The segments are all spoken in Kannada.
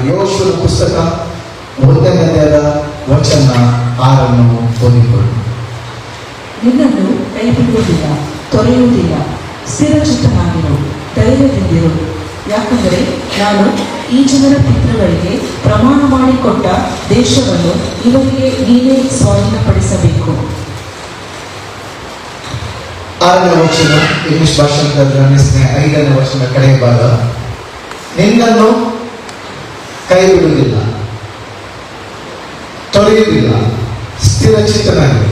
ಯೋಶುವನ ಪುಸ್ತಕ 1ನೇ ಅಧ್ಯಾಯದ ವಚನ 6 ಓದಿಕೊಳ್ಳಿ. ನಿನ್ನನ್ನು ಕೈ ಬಿಡುವುದಿಲ್ಲ, ತೊರೆಯುವುದಿಲ್ಲ, ಸ್ಥಿರಚಿತ್ತನಾಗಿರು, ಧೈರ್ಯದಿಂದಿರು. ಯಾಕಂದರೆ ನಾನು ಈ ಜನರ ಪಿತೃಗಳಿಗೆ ಪ್ರಮಾಣ ಮಾಡಿಕೊಟ್ಟ ದೇಶವನ್ನು ಇವರಿಗೆ ನೀನೇ ಸ್ವಾಧೀನಪಡಿಸಬೇಕು. 6ನೇ ವಚನ ಇಂಗ್ಲಿಷ್ ಭಾಷಾಂತರದಲ್ಲಿ 5ನೇ ವಚನ ಕಡೆಯ ಭಾಗ, ನಿನ್ನನ್ನು ಕೈ ಬಿಡುವುದಿಲ್ಲ, ತೊರೆಯುವುದಿಲ್ಲ, ಸ್ಥಿರಚಿತ್ತನಾಗಿ.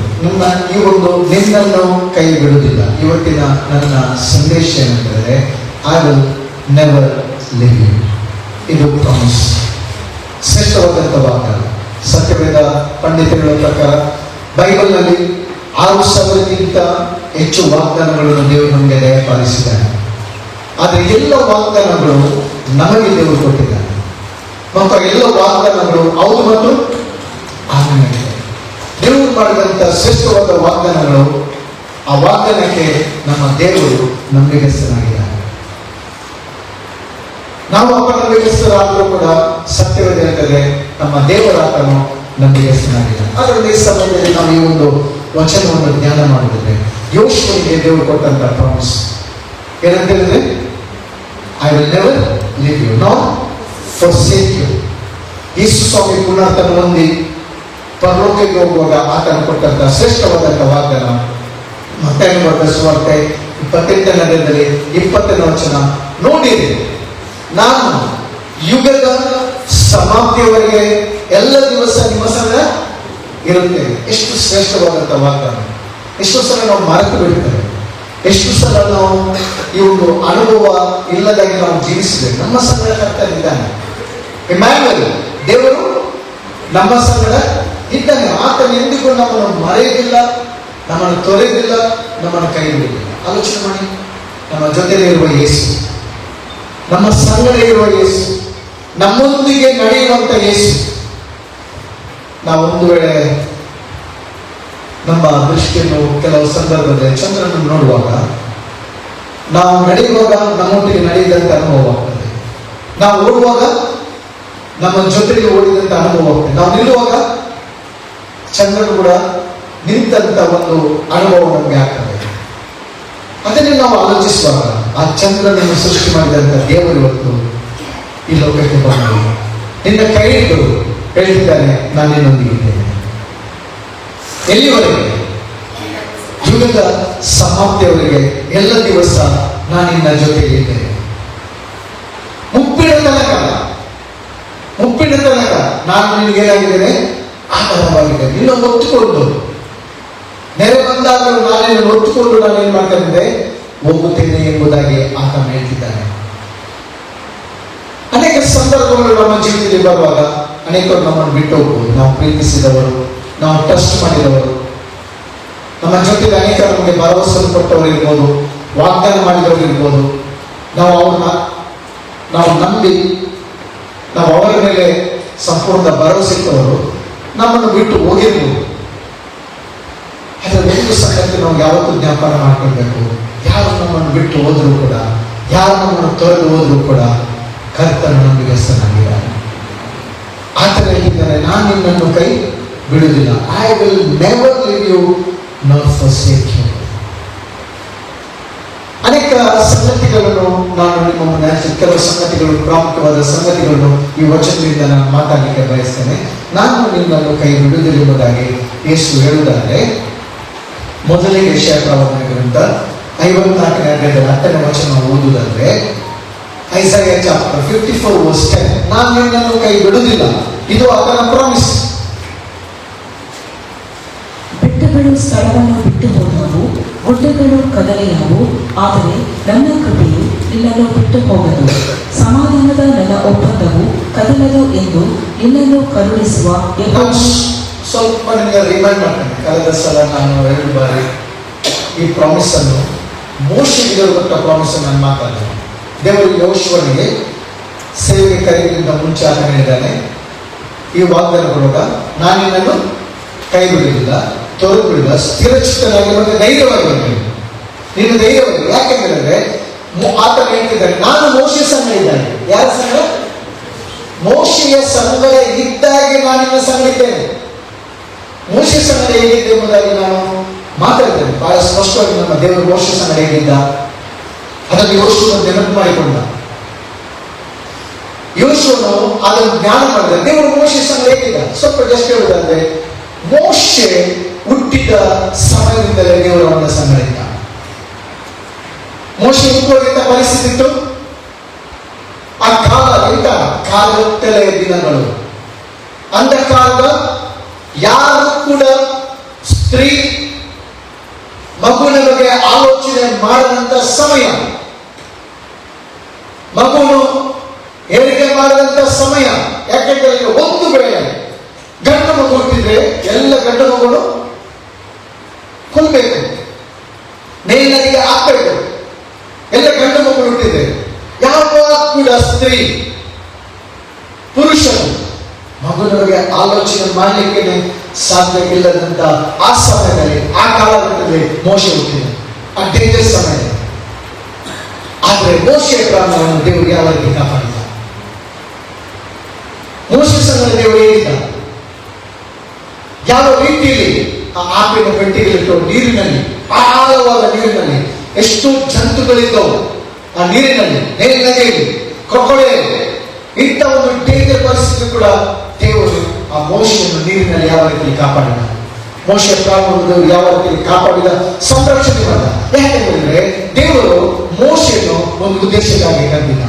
ಈ ಒಂದು ನಿನ್ನನ್ನು ಕೈ ಬಿಡುವುದಿಲ್ಲ. ಇವತ್ತಿನ ನನ್ನ ಸಂದೇಶ ಏನೆಂದರೆ, I will never leave you. ಇದು ಪ್ರಾಮಿಸ್, ಶ್ರೇಷ್ಠವಾದಂಥ ವಾಗ್ದಾನ. ಸತ್ಯವೇದ ಪಂಡಿತಗಳ ಪ್ರಕಾರ ಬೈಬಲ್ನಲ್ಲಿ 6,000ಕ್ಕಿಂತ ಹೆಚ್ಚು ವಾಗ್ದಾನಗಳನ್ನು ದೇವರು ನಮಗೆ ದಯಪಾಲಿಸಿದ್ದಾನೆ. ಆದರೆ ಎಲ್ಲ ವಾಗ್ದಾನಗಳು ನಮಗೆ ದೇವರು ಕೊಟ್ಟಿದ್ದಾನೆ ಮತ್ತು ಎಲ್ಲ ವಾಗ್ದಾನಗಳು ಹೌದು ಮತ್ತು ಆಮೇಲೆ ದೇವರು ಮಾಡಿದಂಥ ಶ್ರೇಷ್ಠವಾದ ವಾಗ್ದಾನಗಳು, ಆ ವಾಗ್ದಾನಕ್ಕೆ ನಮ್ಮ ದೇವರು ನಂಬಿಕೆಸ್ತನಾಗಿದ್ದಾನೆ. ನಾವು ಅಪನಂಬಿಕೆಸ್ತರಾದರೂ ಕೂಡ ಸತ್ಯವೇದ ಹೇಳ್ತದೆ ನಮ್ಮ ದೇವರಾತನು ನಂಬಿಕೆಸ್ತನಾಗಿದ್ದಾನೆ. ಅದರಲ್ಲಿ ಈ ಸಮಯದಲ್ಲಿ ನಾವು ಈ ಒಂದು ವಚನವನ್ನು ಧ್ಯಾನ ಮಾಡಿದ್ರೆ, ಯೋಶುವನಿಗೆ ದೇವರು ಕೊಟ್ಟಂತ ಪ್ರಾಮಿಸ್ ಏನಂತ ಹೇಳಿದ್ರೆ, I will never leave you not forsake you. ಯೇಸು ಸ್ವಾಮಿ ಪುನರ್ತನ ಹೊಂದಿ ಪರಲೋಕಕ್ಕೆ ಹೋಗುವಾಗ ಆತನ ಕೊಟ್ಟಂತ ಶ್ರೇಷ್ಠವಾದಂಥ ವಾಗ್ದಾನ. ಮತ್ತಾಯ ಬರೆದ ಸುವಾರ್ತೆ 28ನೇ ಅಧ್ಯಾಯದಲ್ಲಿ 20ನೇ ವಚನ, ನೋಡಿರಿ ನಾನು ಯುಗದ ಸಮಾಪ್ತಿಯವರೆಗೆ ಎಲ್ಲ ದಿವಸ ನಿಮ್ಮ ಸಂಗ ಇರುತ್ತೇನೆ. ಎಷ್ಟು ಶ್ರೇಷ್ಠವಾದಂಥ ವಾಗ್ದಾನ. ಎಷ್ಟೋ ಸಲ ನಾವು ಮರೆತು ಬಿಡ್ತೇವೆ, ಎಷ್ಟು ಸಲ ನಾವು ಈ ಒಂದು ಅನುಭವ ಇಲ್ಲದಾಗಿ ನಾವು ಜೀವಿಸಿದ್ದೇವೆ. ನಮ್ಮ ಸಂಗಡ ಕರ್ತನ ಇದ್ದಾನೆ. ಇಮ್ಯಾನ್ಯುಯಲ್, ದೇವರು ನಮ್ಮ ಸಂಗಡ ಇದ್ದಾನೆ. ಆತನು ಎಂದಿಗೂ ನಮ್ಮನ್ನು ಮರೆಯುವುದಿಲ್ಲ, ನಮ್ಮನ್ನು ತೊರೆಯುವುದಿಲ್ಲ, ನಮ್ಮನ್ನು ಕೈ ಬಿಡುವುದಿಲ್ಲ. ಆಲೋಚನೆ ಮಾಡಿ, ನಮ್ಮ ಜೊತೆಲಿರುವ ಯೇಸು, ನಮ್ಮ ಸಂಗಡ ಇರುವ ಯೇಸು, ನಮ್ಮೊಂದಿಗೆ ನಡೆಯುವಂಥ ಯೇಸು. ನಾವು ಒಂದು ವೇಳೆ ನಮ್ಮ ದೃಷ್ಟಿಯನ್ನು ಕೆಲವು ಸಂದರ್ಭದಲ್ಲಿ ಚಂದ್ರನನ್ನು ನೋಡುವಾಗ, ನಾವು ನಡೆಯುವಾಗ ನಮ್ಮೊಟ್ಟಿಗೆ ನಡೆಯದಂತ ಅನುಭವ ಆಗ್ತದೆ. ನಾವು ಓಡುವಾಗ ನಮ್ಮ ಜೊತೆಗೆ ಓಡಿದಂತ ಅನುಭವ ಆಗ್ತದೆ. ನಾವು ನಿಲ್ಲುವಾಗ ಚಂದ್ರನು ಕೂಡ ನಿಂತ ಒಂದು ಅನುಭವ ನಮಗೆ ಆಗ್ತದೆ. ಅದನ್ನೇ ನಾವು ಆಲೋಚಿಸುವಾಗ, ಆ ಚಂದ್ರನನ್ನು ಸೃಷ್ಟಿ ಮಾಡಿದಂಥ ದೇವರು ಇವತ್ತು ಈ ಲೋಕಕ್ಕೆ ಬಂದು ನಿನ್ನ ಕೈ ಹಿಡಿದು ಹೇಳ್ತಿದ್ದಾನೆ, ನಾನು ನಿನ್ನೊಂದಿಗೆ ಇದ್ದೇನೆ. ಎಲ್ಲಿವರೆಗೆ? ಯುಗದ ಸಮಾಪ್ತಿಯವರೆಗೆ ಎಲ್ಲ ದಿವಸ ನಾನು ನಿನ್ನ ಜೊತೆಗೆ ಇದ್ದೇನೆ. ಮುಪ್ಪಿನ ತನಕ ನಾನು ನಿನಗೆ ಏನಾಗಿದ್ದೇನೆ? ಆಧಾರವಾಗಿದ್ದೇನೆ. ನಿನ್ನ ಒತ್ತುಕೊಂಡು ನೆರೆ ಬಂದಾಗಲೂ ನಾನೇನು ಒತ್ತುಕೊಂಡು ನಾನೇನು ಮಾಡ್ತೇನೆ? ಹೋಗುತ್ತೇನೆ ಎಂಬುದಾಗಿ ಆತ ಹೇಳ್ತಿದ್ದಾನೆ. ಅನೇಕ ಸಂದರ್ಭಗಳು ನಮ್ಮ ಜೀವಿತದಲ್ಲಿ ಬರುವಾಗ ಅನೇಕರು ನಮ್ಮನ್ನು ಬಿಟ್ಟು ಹೋಗ್ಬೋದು. ನಾವು ಪ್ರೀತಿಸಿದವರು, ನಾವು ಟ್ರಸ್ಟ್ ಮಾಡಿದವರು, ನಮ್ಮ ಜೊತೆಗೆ ಅನೇಕ ನಮಗೆ ಭರವಸೆ ಕೊಟ್ಟವರು ಇರ್ಬೋದು, ವಾಗ್ದಾನ ಮಾಡಿದವರು ಇರ್ಬೋದು. ನಾವು ಅವ್ರನ್ನ ನಂಬಿ ನಾವು ಅವರ ಮೇಲೆ ಸಂಪೂರ್ಣ ಭರವಸೆ ಇಟ್ಟವರು ನಮ್ಮನ್ನು ಬಿಟ್ಟು ಹೋಗಿರ್ಬೋದು. ಅದರ ಒಂದು ಸಂಗತಿ ನಾವು ಯಾವತ್ತೂ ಜ್ಞಾಪನ ಮಾಡ್ಕೊಳ್ಬೇಕು. ಯಾರು ನಮ್ಮನ್ನು ಬಿಟ್ಟು ಹೋದರೂ ಕೂಡ, ಯಾರು ನಮ್ಮನ್ನು ತೊರೆದು ಹೋದರೂ ಕೂಡ ಕರ್ತನು ನಂಬಿಗಸ್ತನಾಗಿದ್ದಾನೆ. ಆತನ ಹೇಳಿದ್ದಾನೆ, ನಾನು ನಿನ್ನನ್ನು ಕೈ ಬಿಡುವುದಿಲ್ಲ. I will never leave you not forsake you. ಅನೇಕ ಸಂಗತಿಗಳನ್ನು ನಾನು ನಿಮ್ಮ ಮುಂದೆ, ಕೆಲವು ಸಂಗತಿಗಳು, ಪ್ರಾಮುಖ್ಯವಾದ ಸಂಗತಿಗಳನ್ನು ಈ ವಚನದಿಂದ ನಾನು ಮಾತಾಡಲಿಕ್ಕೆ ಬಯಸ್ತೇನೆ. ನಾನು ನಿನ್ನನ್ನು ಕೈ ಬಿಡುವುದಿಲ್ಲ ಎಂಬುದಾಗಿ ಯೇಸು ಹೇಳುವುದಾದರೆ, ಮೊದಲಿಗೆ ಯೆಶಾಯ ಪ್ರವಾದನ ಗ್ರಂಥ 54ನೇ ಅಧ್ಯಾಯದ 10ನೇ ವಚನ ಓದುವುದಾದ್ರೆ, ಐಸಾಯ ಚಾಪ್ಟರ್ 54 verse 10, ನಾನು ನಿನ್ನನ್ನು ಕೈ ಬಿಡುವುದಿಲ್ಲ. ಇದು ಆತನ ಪ್ರಾಮಿಸ್. ಬೆಟ್ಟಗಳು ಸ್ಥಳವನ್ನು ಬಿಟ್ಟು ಹೋದವು, ಗುಡ್ಡಗಳು ಕದಲೆಯವು, ಆದರೆ ನನ್ನ ಕೃಪೆಯು ನಿನ್ನನ್ನು ಬಿಟ್ಟು ಹೋಗದು. ಸಮಾಧಾನದ ನನ್ನ ಒಪ್ಪಂದವು ಕದಲದು ಎಂದು ನಿನ್ನನ್ನು ಕರುಣಿಸುವ ಸ್ವಲ್ಪ ನಿಮಗೆ ರಿಮೈಂಡ್ ಮಾಡ್ತೇನೆ. ಕಳೆದ ಸಲ ನಾನು 2 ಬಾರಿ ಈ ಪ್ರಾಮಿಸ್ ಅನ್ನು, ಮೋಶೆಗೆ ಕೊಟ್ಟ ಪ್ರಾಮಿಸ್ ನಾನು ಮಾತಾಡಿದೆ. ದೇವರು ಯೋಶುವನಿಗೆ ಸೇವೆಗೆ ಕರೆಯುವುದಕ್ಕಿಂತ ಮುಂಚೆ ಆತ ಹೇಳಿದ್ದಾನೆ, ಈ ವಾಗ್ದಾನ ಕೊಡುವಾಗ ನಾನು ನಿನ್ನನ್ನು ಕೈ ಬಿಡುವುದಿಲ್ಲ, ತೊರೆದು ಬಿಡುವುದಿಲ್ಲ, ಸ್ಥಿರಚಿತ್ತನಾಗಿರುವಾಗ ಧೈರ್ಯವಾಗಿರ್ತೇನೆ. ನೀನು ಧೈರ್ಯವಾಗಿ. ಯಾಕೆಂದ್ರೆ ಆತ ಹೇಳ್ತಿದ್ದಾನೆ, ನಾನು ಮೋಶೆ ಸಂಗಡ ಇದ್ದಾನೆ. ಯಾರ ಸಂಗಡ? ಮೋಶೆಯ ಸಂಗಡ ಇದ್ದಾಗೆ ನಾನು ನಿನ್ನ ಸಂಗಡ ಇದ್ದೇನೆ. ಮೋಶೆ ಸಂಗಡ ಹೇಗಿದ್ದೆ ಎಂಬುದಾಗಿ ನಾನು ಮಾತಾಡ್ತೇನೆ. ಬಹಳ ಸ್ಪಷ್ಟವಾಗಿ ನಮ್ಮ ದೇವರು ಮೋಶೆ ಸಂಗಡ ಹೇಗಿದ್ದ ಅದನ್ನು ಯೋಶುವನು ನೆನಪು ಮಾಡಿಕೊಂಡ. ಯೋಶುವನು ಅದನ್ನು ಜ್ಞಾನ ಮಾಡಿದ. ದೇವರು ಮೋಶೆ ಸಂಗಡ ಹೇಗಿದ್ದ ಸ್ವಲ್ಪ ಜಸ್ಟ್ ಹೇಳುವುದಾದ್ರೆ, ಮೋಶೆ ಹುಟ್ಟಿದ ಸಮಯದಿಂದಲೇ ದೇವರು ಅವನ ಸಂಗಡ ಇದ್ದ. ಮೋಶೆ ಹುಟ್ಟುವಂತ ಪರಿಸ್ಥಿತಿ ಇತ್ತು. ಆ ಕಾಲ ಎಂತ ಕಾಲುತ್ತಲೆಯ ದಿನಗಳು, ಅಂಧಕಾಲದ ಯಾರು ಕೂಡ ಸ್ತ್ರೀ ಮಗುವಿನ ಬಗ್ಗೆ ಆಲೋಚನೆ ಮಾಡದಂತ ಸಮಯ, ಮಗುವನ್ನು ಏರಿಕೆ ಮಾಡದಂತ ಸಮಯ. ಯಾಕೆಂದ್ರೆ ಒಂದು ವೇಳೆ ಗಂಡು ಮಗು ಹುಟ್ಟಿದ್ರೆ ಎಲ್ಲ ಗಂಡು ಮಗುಗಳು ಕೊಲ್ಬೇಕು, ಮೇಲ್ನದಿಗೆ ಹಾಕ್ಬೇಕು. ಎಲ್ಲ ಗಂಡು ಮಗು ಹುಟ್ಟಿದ್ರೆ ಯಾವ ಕೂಡ ಸ್ತ್ರೀ ಪುರುಷನು ಮಗುವಿನವರಿಗೆ ಆಲೋಚನೆ ಮಾಡಲಿಕ್ಕೆ ಸಾಧ್ಯವಿಲ್ಲದಂತ ಆ ಸಮಯದಲ್ಲಿ, ಆ ಕಾಲಘಟ್ಟದಲ್ಲಿ ಮೋಶೆ ಹುಟ್ಟಿದ, ಆ ಡೇಂಜರ್ ಸಮಯ. ಆದ್ರೆ ಮೋಶೆಯ ಪ್ರಾಣವನ್ನು ದೇವರು ಯಾವ ರೀತಿ ಕಾಪಾಡಿದ? ಮೋಶೆ ಸಂಗಡ ದೇವರು ಹೇಳಿದ ಯಾವ ರೀತಿಯಲ್ಲಿ ಆ ಆಪಿನ ಪೆಟ್ಟಿಗೆಲಿಟ್ಟು ನೀರಿನಲ್ಲಿ, ಆಳವಾದ ನೀರಿನಲ್ಲಿ ಎಷ್ಟು ಜಂತುಗಳಿದ್ದವು ಆ ನೀರಿನಲ್ಲಿ, ನದಿಯಲ್ಲಿ, ಕ್ರೊಕೊಡೆಯಲ್ಲಿ. ಇಂಥ ಒಂದು ಡೇಂಜರ್ ಪರಿಸ್ಥಿತಿ ಕೂಡ ದೇವರು ಆ ಮೋಶೆಯನ್ನು ನೀರಿನಲ್ಲಿ ಯಾವ ರೀತಿ ಕಾಪಾಡಿದ, ಮೋಶೆಯ ಪ್ರಾಣವನ್ನು ದೇವರು ಯಾವ ರೀತಿ ಕಾಪಾಡಿದ, ಸಂರಕ್ಷಣೆ ಮಾಡಿದ. ಯಾಕೆಂದ್ರೆ ದೇವರು ಮೋಶೆಯನ್ನು ಒಂದು ಉದ್ದೇಶಕ್ಕಾಗಿ ಕರೆದಿದ್ದ,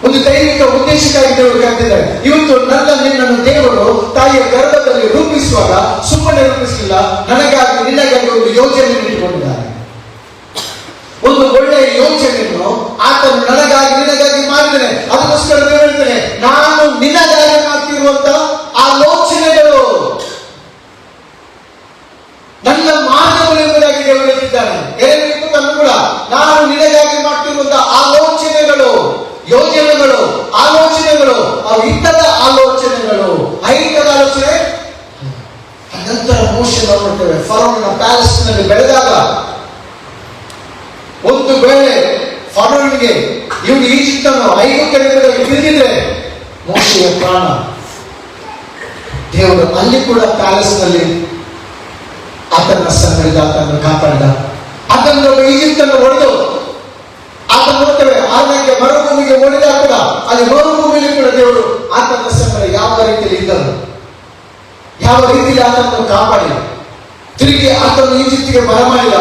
ಒಂದು ದೈವಿಕ ಉದ್ದೇಶಕ್ಕಾಗಿ ದೇವರು ಕರೆದಿದ್ದಾರೆ. ಇವತ್ತು ನಿನ್ನನ್ನು ದೇವರು ತಾಯಿಯ ಗರ್ಭದಲ್ಲಿ ರೂಪಿಸುವಾಗ ಸುಮ್ಮನೆ ರೂಪಿಸಲಿಲ್ಲ, ನನಗಾಗಿ ನಿನಗಾಗಿ ಒಂದು ಯೋಜನೆಯನ್ನು ಇಟ್ಟುಕೊಂಡಿದ್ದಾರೆ. ಒಂದು ಒಳ್ಳೆಯ ಯೋಚನೆಯನ್ನು ಆತನು ನನಗಾಗಿ ನಿನಗಾಗಿ ಮಾಡಿದ್ದೇನೆ. ಅದಕ್ಕೋಸ್ಕರ ದೇವರು ಹೇಳ್ತೇನೆ, ನಾನು ನಿನಗಾಗಿ ಮಾಡ್ತಿರುವಂತ ಆಲೋಚನೆಗಳು ನನ್ನ ಮಾರ್ಗಗಳು ಎಂಬುದಾಗಿ ದೇವರು ಹೇಳ್ತಿದ್ದಾನೆ. ಏನಿತ್ತು ತನ್ನ ಕೂಡ ನಾನು ನಿನಗಾಗಿ ಮಾಡ್ತಿರುವಂತ ಆಲೋಚನೆಗಳು, ಯೋಜನೆಗಳು, ಆಲೋಚನೆಗಳು, ಅವು ಇದ್ದದ ಆಲೋಚನೆಗಳು, ಐಕ್ಯದ ಆಲೋಚನೆ. ನಂತರ ಮೋಶೆ ನಾವು ನೋಡ್ತೇವೆ, ಫರೋನ ಪ್ಯಾಲೇಸ್ ನಲ್ಲಿ ಬೆಳೆದಾಗ ಒಂದು ವೇಳೆ ಫರೋನಿಗೆ ಇವನು ಈಜಿಪ್ಟನ್ನು ಐಗುಪ್ತನೆಂಬುದಾಗಿ ತಿಳಿದಿದ್ರೆ ಮೋಶೆಯ ಪ್ರಾಣ ದೇವರು ಅಲ್ಲಿ ಕೂಡ ಪ್ಯಾಲೇಸ್ ನಲ್ಲಿ ಆತನ ಸಂಗಡಿದ, ಆತನನ್ನು ಕಾಪಾಡಿದ. ಅದನ್ನು ಈಜಿಪ್ಟನ್ನು ಹೊಡೆದು ಆತನ ನೋಡ್ತೇವೆ, ಆತನಿಗೆ ಮರುಭೂಮಿಗೆ ಹೊಡೆದಾಗ ಕೂಡ ಅಲ್ಲಿ ಮರುಭೂಮಿಯಲ್ಲಿ ಕೂಡ ದೇವರು ಆತನ ಸಂಗಡ ಯಾವ ರೀತಿಯಲ್ಲಿ ಇದ್ದನು, ಯಾವ ರೀತಿಯಲ್ಲಿ ಆತನನ್ನು ಕಾಪಾಡಿ ತಿರುಗಿ ಆತನು ಈಜಿಪ್ಟಿಗೆ ಬರಮಾಡಿದ.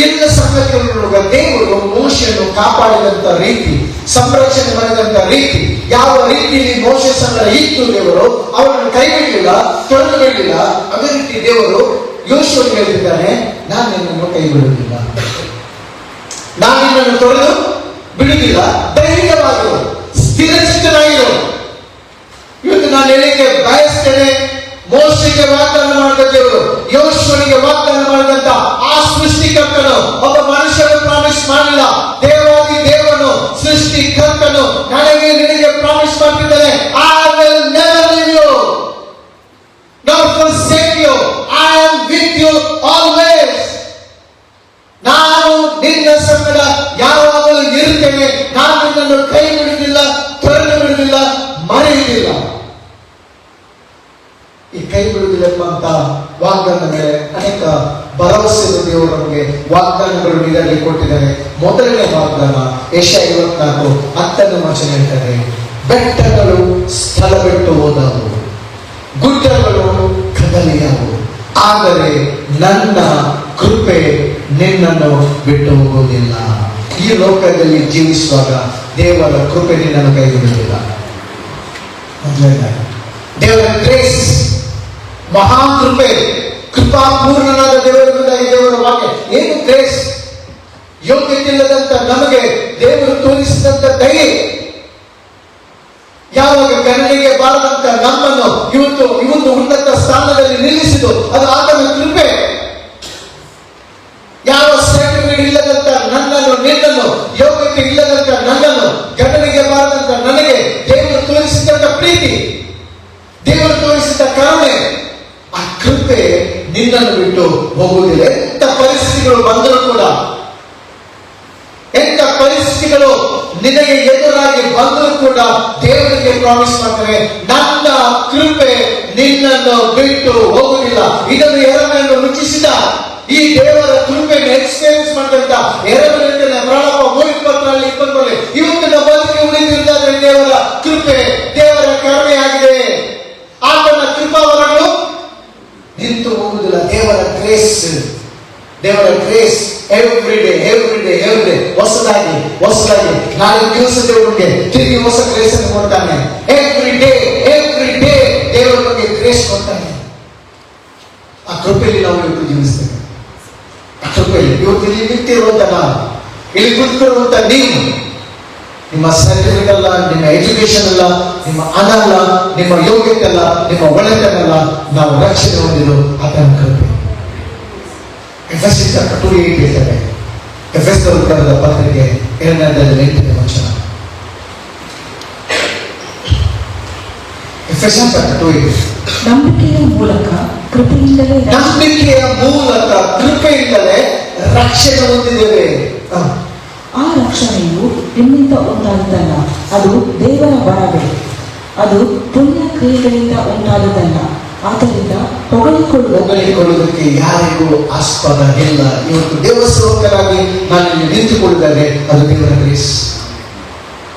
ಎಲ್ಲ ಸಂಗತಿಗಳನ್ನು ದೇವರು ಮೋಶೆಯನ್ನು ಕಾಪಾಡಿದಂತ ರೀತಿ, ಸಂರಕ್ಷಣೆ ಮಾಡಿದಂತ ರೀತಿ, ಯಾವ ರೀತಿಯಲ್ಲಿ ಮೋಶೆ ಸಂಗಡ ಇತ್ತು ದೇವರು, ಅವರನ್ನು ಕೈ ಬಿಡಲಿಲ್ಲ, ತೊಳೆದು ಬಿಡಲಿಲ್ಲ. ಅದೇ ರೀತಿ ದೇವರು ಯೋಶುವನಿಗೆ ಹೇಳಿದ್ದಾನೆ, ನಾನು ನಿನ್ನನ್ನು ಕೈ ಬಿಡುವುದಿಲ್ಲ, ನಾನು ನಿನ್ನನ್ನು ತೊಳೆದು ಬಿಡುವುದಿಲ್ಲ, ಧೈರ್ಯವಾಗಿರು, ಸ್ಥಿರಚಿತ್ತನಾಗಿರು. ಇವತ್ತು ನಾನು ಹೇಳಿಕೆ ಬಯಸ್ತೇನೆ, ಮೋಶೆಗೆ ವಾಗ್ದಾನ ಮಾಡಿದ ದೇವರು ಯೋಶುವನಿಗೆ ವಾಗ್ದಾನ ಮಾಡಿದಂತ ಆ ಸೃಷ್ಟಿಕರ್ತನು ಒಬ್ಬ ಮನುಷ್ಯನು ಪ್ರಾಮಿಸ್ ಮಾಡಲಿಲ್ಲ. ದೇವಾದಿ ದೇವನು ಸೃಷ್ಟಿಕರ್ತನು ನನಗೆ ನಿನಗೆ ಪ್ರಾಮಿಸ್ ಮಾಡ್ತಿದ್ದಾನೆ, I will never leave you nor forsake you, I am with you always. ನಾನು ನಿನ್ನ ಸಂಗಡ ಯಾವಾಗಲೂ ಇರುತ್ತೇನೆ, ನಾನು ನಿನ್ನನ್ನು ಕೈ ಬಿಡುವುದಿಲ್ಲ, ತೊರೆದು ಬಿಡುವುದಿಲ್ಲ, ಮರೆಯುವುದಿಲ್ಲ. ಈ ಕೈ ಬಿಡುವುದಿಲ್ಲ ಎಂಬಂತ ವಾಗ್ದಾನ ಮೇಲೆ ಅನೇಕ ಭರವಸೆಗಳು ದೇವರು ನಮಗೆ ವಾಗ್ದಾನಗಳು ನೀಡಲಿ ಕೊಟ್ಟಿದ್ದಾರೆ. ಮೊದಲನೇ ವಾಗ್ದಾನ ಯೆಶಾಯ 54:10 ಹೇಳ್ತಾರೆ, ಬೆಟ್ಟಗಳು ಸ್ಥಳ ಬಿಟ್ಟು ಹೋದವು, ಗುಡ್ಡಗಳು ಕದಲಿಯವು, ಆದರೆ ನನ್ನ ಕೃಪೆ ನಿನ್ನನ್ನು ಬಿಟ್ಟು ಹೋಗುವುದಿಲ್ಲ. ಈ ಲೋಕದಲ್ಲಿ ಜೀವಿಸುವಾಗ ದೇವರ ಕೃಪೆ ನಿನ್ನನ್ನು ಕೈ ಬಿಡುವುದಿಲ್ಲ. ದೇವರ ಗ್ರೇಸ್, ಮಹಾನ್ ಕೃಪೆ, ಕೃಪಾಪೂರ್ಣನಾದ ದೇವರಿಂದಾಗಿ ದೇವರ ವಾಕ್ಯ. ಏನು ಗ್ರೇಸ್? ಯೋಗ್ಯತೆ ಇಲ್ಲದಂತ ನಮಗೆ ದೇವರು ತೋರಿಸಿದಂತ ದಯೆ. ಯಾವಾಗ ಗಣನೆಗೆ ಬಾರದಂತ ನಮ್ಮನ್ನು ಇವತ್ತು ಉನ್ನತ ಸ್ಥಾನದಲ್ಲಿ ನಿಲ್ಲಿಸಿತು, ಅದು ಆತನ ಕೃಪೆ. ಯಾವ ಸರ್ಟಿಫಿಕೇಟ್ ಇಲ್ಲದಂತ ನನ್ನನ್ನು, ನಿನ್ನನ್ನು, ಯೋಗ್ಯತೆ ಇಲ್ಲದಂತ ನನ್ನನ್ನು, ಗಣನೆಗೆ ಬಾರದಂತ ನನಗೆ ದೇವರು ತೋರಿಸಿದಂತ ಪ್ರೀತಿ, ದೇವರು ತೋರಿಸಿದ ಕರುಣೆ, ಆ ಕೃಪೆ ನಿನ್ನನ್ನು ಬಿಟ್ಟು ಹೋಗುವುದಿಲ್ಲ. ಎಂತ ಪರಿಸ್ಥಿತಿಗಳು ಬಂದರೂ ಕೂಡ, ಎಂತ ಪರಿಸ್ಥಿತಿಗಳು ನಿನಗೆ ಎದುರಾಗಿ ಬಂದರೂ ಕೂಡ ದೇವರಿಗೆ ಪ್ರಾಮಿಸ್ ಮಾಡ್ತಾರೆ, ನನ್ನ ಕೃಪೆ ನಿನ್ನನ್ನು ಬಿಟ್ಟು ಹೋಗುವುದಿಲ್ಲ. ಇದನ್ನು ಯೆರೆಮೀಯನು ರುಚಿಸಿದ, ಈ ದೇವರ ಕೃಪೆಯನ್ನು ಎಕ್ಸ್ಪೀರಿಯನ್ಸ್ ಮಾಡಿದಂತ ಯೆರೆಮೀಯನ ಪ್ರಾರಂಭ 3:24 ಇವತ್ತು ನಮ್ಮ ಬದುಕಿಗೆ ಉಳಿದಿರುತ್ತಾದ್ರೆ ದೇವರ ಕೃಪೆ, ದೇವರ ಕರುಣೆಯಾಗಿದೆ. ಆತನ ಕೃಪಾವರಗಳು ನಿಂತು ಹೋಗುವುದಿಲ್ಲ. ದೇವರ ಗ್ರೇಸ್ ಎವ್ರಿ ಡೇ ಹೊಸದಾಗಿ ನಾಳೆ ದಿವಸ ದೇವರಿಗೆ ತಿರುಗಿ ಹೊಸ ಗ್ರೇಸ್ ಅನ್ನು ಕೊಡ್ತಾನೆ. ಎವ್ರಿ ಡೇ ದೇವರ ಬಗ್ಗೆ ಗ್ರೇಸ್ ಕೊಡ್ತಾನೆ. ಆ ಕೃಪೆಯಲ್ಲಿ ನಾವು ಇವತ್ತು ಜೀವಿಸ್ತೇವೆ. ಆ ಕೃಪೆಯಲ್ಲಿ ಇವತ್ತು ಇಲ್ಲಿ ನಿಂತಿರುವಂತ ನಾವು, ಇಲ್ಲಿ ಕುಳಿತಿರುವಂತ ನೀವು, ನಿಮ್ಮ ಸರ್ಟಿಫಿಕೇಟ್ ಅಲ್ಲ, ನಿಮ್ಮ ಎಜುಕೇಶನ್ ಅಲ್ಲ, ನಿಮ್ಮ ಹಣ ಅಲ್ಲ, ನಿಮ್ಮ ಯೋಗ್ಯತೆ ಅಲ್ಲ, ನಿಮ್ಮ ಒಳ್ಳೆತನಲ್ಲ, ನಾವು ರಕ್ಷಣೆ ಹೊಂದಿದ್ದು ಆತನ ಕೃಪೆ. ಎಫೆಸಸ್ 2:8 ಹೇಳ್ತಾರೆ. ಎಫೆಸದವರಿಗೆ ಬರೆದ ಪತ್ರಿಕೆ 2:8 ವಚನ. ಎಫೆಸಸ್ 2:8. ನಂಬಿಕೆಯ ಮೂಲಕ ಕೃಪೆಯಿಂದಲೇ ರಕ್ಷಣೆ ಹೊಂದಿದ್ದೇವೆ. ಆ ರಕ್ಷಣೆಯು ನಿಮ್ಮಿಂದ ಉಂಟಾದುದಲ್ಲ, ಅದು ದೇವರ ವರವೇ, ಅದು ಪುಣ್ಯ ಕ್ರಿಯೆಗಳಿಂದ ಉಂಟಾದುದಲ್ಲ. ಆದ್ದರಿಂದ ಹೊಗಳಿಕೊಳ್ಳುವುದಕ್ಕೆ ಯಾರಿಗೂ ಆಸ್ಪದ ಇಲ್ಲ. ಇವತ್ತು ದೇವಸ್ಥಾನರಾಗಿ ನಾನು ಇಲ್ಲಿ ನಿಂತುಕೊಂಡಿದ್ದಾರೆ, ಅದು ದೇವರ ಗ್ರೇಸ್.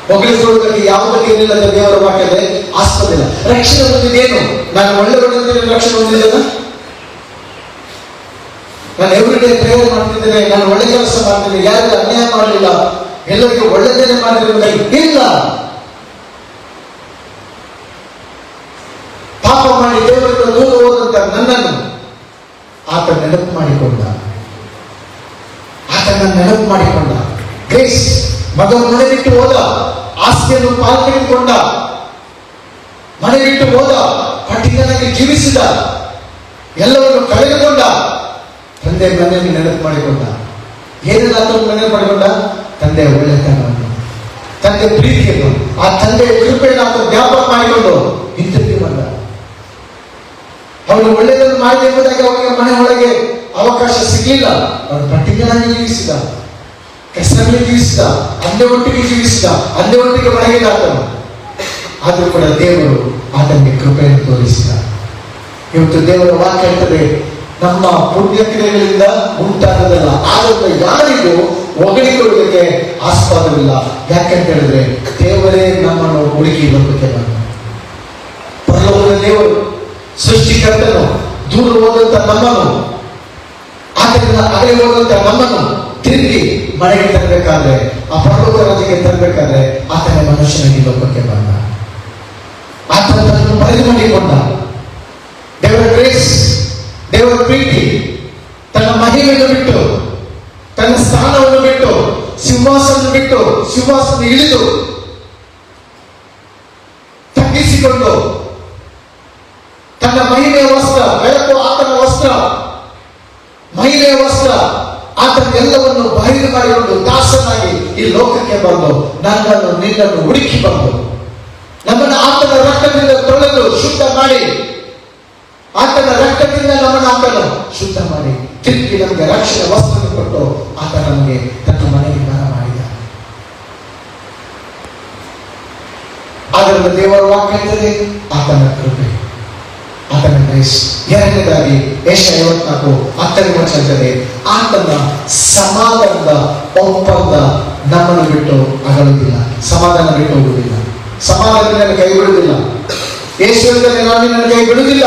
ಹೊಗಳಿಕೊಳ್ಳುವುದಕ್ಕೆ ಯಾವುದಕ್ಕೆ ಏನಿಲ್ಲ, ದೇವರ ವಾಕ್ಯದಲ್ಲಿ ಆಸ್ಪದ ಇಲ್ಲ. ರಕ್ಷಣೆ ಹೊಂದಿದ್ದೇನು? ನಾನು ಒಳ್ಳೆ ರಕ್ಷಣೆ ಹೊಂದಿದ್ದೇನೆ, ನಾನು ಎವ್ರಿಡೇ ಪ್ರೇಯರ್ ಮಾಡ್ತಿದ್ದೇನೆ, ನಾನು ಒಳ್ಳೆ ಕೆಲಸ ಮಾಡ್ತೇನೆ, ಯಾರಿಗೂ ಅನ್ಯಾಯ ಮಾಡಲಿಲ್ಲ, ಎಲ್ಲರಿಗೂ ಒಳ್ಳೆದೇನೆ ಮಾಡಿರುವುದಕ್ಕೆ ಇಲ್ಲ. ಪಾಪ ಮಾಡಿ ದೇವರಿಂದ ದೂರ ಹೋದಂತ ನನ್ನನ್ನು ಆತ ನೆನಪು ಮಾಡಿಕೊಂಡ. ಗ್ರೇಸ್. ಮಗನು ಮನೆ ಬಿಟ್ಟು ಹೋದ, ಆಸ್ತಿಯನ್ನು ಪಾಲ್ಪಡಿಕೊಂಡ, ಮನೆ ಬಿಟ್ಟು ಹೋದ, ಕಠಿಣನಾಗಿ ಜೀವಿಸಿದ, ಎಲ್ಲವನ್ನು ಕಳೆದುಕೊಂಡ. ತಂದೆ ಮನೆಯಲ್ಲಿ ನೆನಪು ಮಾಡಿಕೊಂಡ. ಏನೆಲ್ಲ ಆತನು ನೆನಪು ಮಾಡಿಕೊಂಡ? ತಂದೆಯ ಒಳ್ಳೆತನವನ್ನು, ತಂದೆ ಪ್ರೀತಿಯನ್ನು, ಆ ತಂದೆಯ ಕೃಪೆಯನ್ನು ಆತ ಜ್ಞಾಪಕ ಮಾಡಿಕೊಂಡು ಹಿಂತಿರುಗಿ ಬಂದ. ಅವನು ಒಳ್ಳೆಯದನ್ನು ಮಾಡಲಿ ಎಂಬುದಾಗಿ ಅವನಿಗೆ ಮನೆ ಒಳಗೆ ಅವಕಾಶ ಸಿಗಲಿಲ್ಲ. ಅವನು ಪಟ್ಟಿಗಳಾಗಿ ಜೀವಿಸಿದ, ಕೆಸರಲ್ಲಿ ಜೀವಿಸಿದ, ಅಂದೆ ಒಟ್ಟಿಗೆ ಜೀವಿಸಿದ, ಅಂದೆ ಒಟ್ಟಿಗೆ ಮನೆಗೆ ಆತನು. ಆದರೂ ಕೂಡ ದೇವರು ಆತನಿಗೆ ಕೃಪೆಯನ್ನು ತೋರಿಸಿದ. ಇವತ್ತು ದೇವರ ವಾಕ್ಯ ಹೇಳ್ತದೆ, ನಮ್ಮ ಪುಣ್ಯ ಕ್ರಿಯೆಗಳಿಂದ ಉಂಟಾಗದಲ್ಲ, ಆದ್ದರಿಂದ ಯಾರಿಗೂ ಹೊಗಳಿಕೊಳ್ಳುವುದಕ್ಕೆ ಆಸ್ಪದವಿಲ್ಲ. ಯಾಕಂತ ಹೇಳಿದ್ರೆ ದೇವರೇ ನಮ್ಮನ್ನು ಹುಡುಕಿ ಲೋಕಕ್ಕೆ ಬಂದ. ಪರಲೋಕದ ದೇವರು, ಸೃಷ್ಟಿಕರ್ತನು, ದೂರ ಹೋದಂತ ನಮ್ಮನ್ನು, ಆದ್ದರಿಂದ ಅಗಲಿ ಹೋದಂತ ನಮ್ಮನ್ನು ತಿರುಗಿ ಮನೆಗೆ ತರಬೇಕಾದ್ರೆ, ಆ ಪರಲೋಕ ರಾಜ್ಯಕ್ಕೆ ತರಬೇಕಾದ್ರೆ ಆತನ ಮನುಷ್ಯನಾಗಿ ಲೋಕಕ್ಕೆ ಬಂದ. ಆತನನ್ನು ಬರೆದು ಮಾಡಿಕೊಂಡ. ದೇವರ ಗ್ರೇಸ್, ದೇವರ ಪ್ರೀತಿ, ತನ್ನ ಮಹಿಮೆಯನ್ನು ಬಿಟ್ಟು, ತನ್ನ ಸ್ಥಾನವನ್ನು ಬಿಟ್ಟು, ಸಿಂಹಾಸನ ಬಿಟ್ಟು, ಸಿಂಹಾಸನ ಇಳಿದು ತಗ್ಗಿಸಿಕೊಂಡು, ತನ್ನ ಮಹಿಮೆಯ ವಸ್ತ್ರ, ಬೆಳಕು ಆತನ ವಸ್ತ್ರ, ಮಹಿಮೆಯ ವಸ್ತ್ರ, ಆತನ ಎಲ್ಲವನ್ನು ಬಹಿರು ಮಾಡಿಕೊಂಡು ದಾಸನಾಗಿ ಈ ಲೋಕಕ್ಕೆ ಬಂದು ನನ್ನನ್ನು ನಿನ್ನನ್ನು ಹುಡುಕಿ ಬಂದು ನಮ್ಮನ್ನು ಆತನ ರಕ್ತದಿಂದ ತೊಳೆದು ಶುದ್ಧ ಮಾಡಿ, ಆತನ ರಕ್ತದಿಂದ ನಮ್ಮನ್ನು ಆತನು ಶುದ್ಧ ಮಾಡಿ ತಿರುಗಿ ನಮಗೆ ರಕ್ಷಣೆ ವಸ್ತ್ರ ಕೊಟ್ಟು ಆತ ನಮಗೆ ತನ್ನ ಮನೆಗೆ ದಾನ ಮಾಡಿದ. ಆದ್ದರಿಂದ ದೇವರ ವಾಕ್ಯ ಹೇಳ್ತದೆ, ಆತನ ಕೃಪೆ, ಆತನ ಗ್ರೇಸ್. ಎರಡನೇದಾಗಿ ಯೆಶಾಯ 54:10 ವಚನ ಹೇಳ್ತದೆ, ಆತನ ಸಮಾಧಾನದ ಒಪ್ಪಂದ ನಮ್ಮನ್ನು ಬಿಟ್ಟು ಅಗಲುವುದಿಲ್ಲ, ಸಮಾಧಾನ ಬಿಟ್ಟು ಹೋಗುವುದಿಲ್ಲ, ಸಮಾಧಾನ ನನ್ನ ಕೈ ಬಿಡುವುದಿಲ್ಲ. ಯೇಸುವಿನಲ್ಲಿ ನಾನು ನನ್ನ ಕೈ ಬಿಡುವುದಿಲ್ಲ,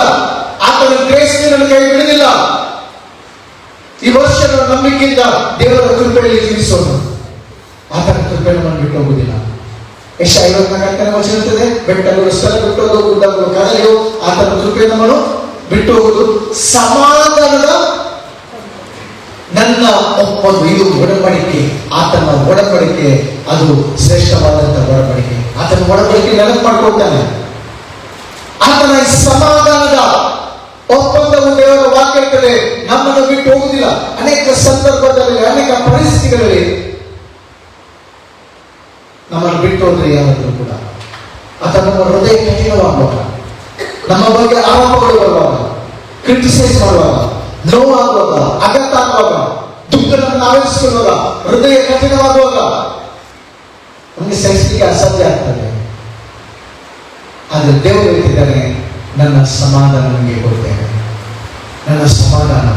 ಆತನ ಗ್ರೇಸ್ ನನ್ನ ಕೈ ಬಿಡುವುದಿಲ್ಲ. ಈ ವರ್ಷದ ನಂಬಿಕೆಯಿಂದ ದೇವರ ಕೃಪೆಯಲ್ಲಿ ಜೀವಿಸೋಣ. ಆತನ ಕೃಪೆ ನಮ್ಮನ್ನು ಬಿಟ್ಟು ಹೋಗುವುದಿಲ್ಲ. ಯೆಶಾಯ 54:10 ವಚನ ಹೇಳ್ತದೆ, ಬೆಟ್ಟಗಳು ಸ್ಥಳ ಬಿಟ್ಟು ಹೋಗುವುದು, ಗುಡ್ಡಗಳು ಕದಲಿಯು, ಆತನ ಕೃಪೆ ನಮ್ಮನ್ನು ಬಿಟ್ಟು ಹೋಗುವುದು. ಸಮಾಧಾನದ ನನ್ನ ಒಪ್ಪಂದ, ಇದು ಒಡಂಬಡಿಕೆ, ಆತನ ಒಡಂಬಡಿಕೆ, ಅದು ಶ್ರೇಷ್ಠವಾದಂತಹ ಒಡಂಬಡಿಕೆ. ಆತನ ಒಡಂಬಡಿಕೆ ನೆನಪು ಮಾಡಿಕೊಳ್ತಾನೆ. ಆತನ ಸಮಾಧಾನದ ಒಪ್ಪಂದವು ದೇವರ ವಾಕ್ಯ ಇರ್ತದೆ, ನಮ್ಮನ್ನು ಬಿಟ್ಟು ಹೋಗುವುದಿಲ್ಲ. ಅನೇಕ ಸಂದರ್ಭದಲ್ಲಿ, ಅನೇಕ ಪರಿಸ್ಥಿತಿಗಳಲ್ಲಿ ನಮ್ಮನ್ನು ಬಿಟ್ಟು ಹೋದ್ರೆ ಯಾರಾದರೂ ಕೂಡ ಆತ ನಮ್ಮ ಹೃದಯ ಕಠಿಣವಾಗುವಾಗ, ನಮ್ಮ ಬಗ್ಗೆ ಆರೋಪಗಳು ಬರುವಾಗ, ಕ್ರಿಟಿಸೈಸ್ ಮಾಡುವಾಗ, ನೋವಾಗುವಾಗ, ಆಘಾತ ಆಗುವಾಗ, ದುಃಖವನ್ನು ಆವರಿಸಿಕೊಳ್ಳುವಾಗ, ಹೃದಯ ಕಠಿಣವಾಗುವಾಗ ನಮಗೆ ಸಹಿಸಲಿಕ್ಕೆ ಅಸಾಧ್ಯ ಆಗ್ತದೆ. ಆದರೆ ದೇವರು ಹೇಳ್ತಿದ್ದಾನೆ, ನನ್ನ ಸಮಾಧಾನ ನಿಮಗೆ ಕೊಡ್ತೇನೆ. ನನ್ನ ಸಮಾಧಾನ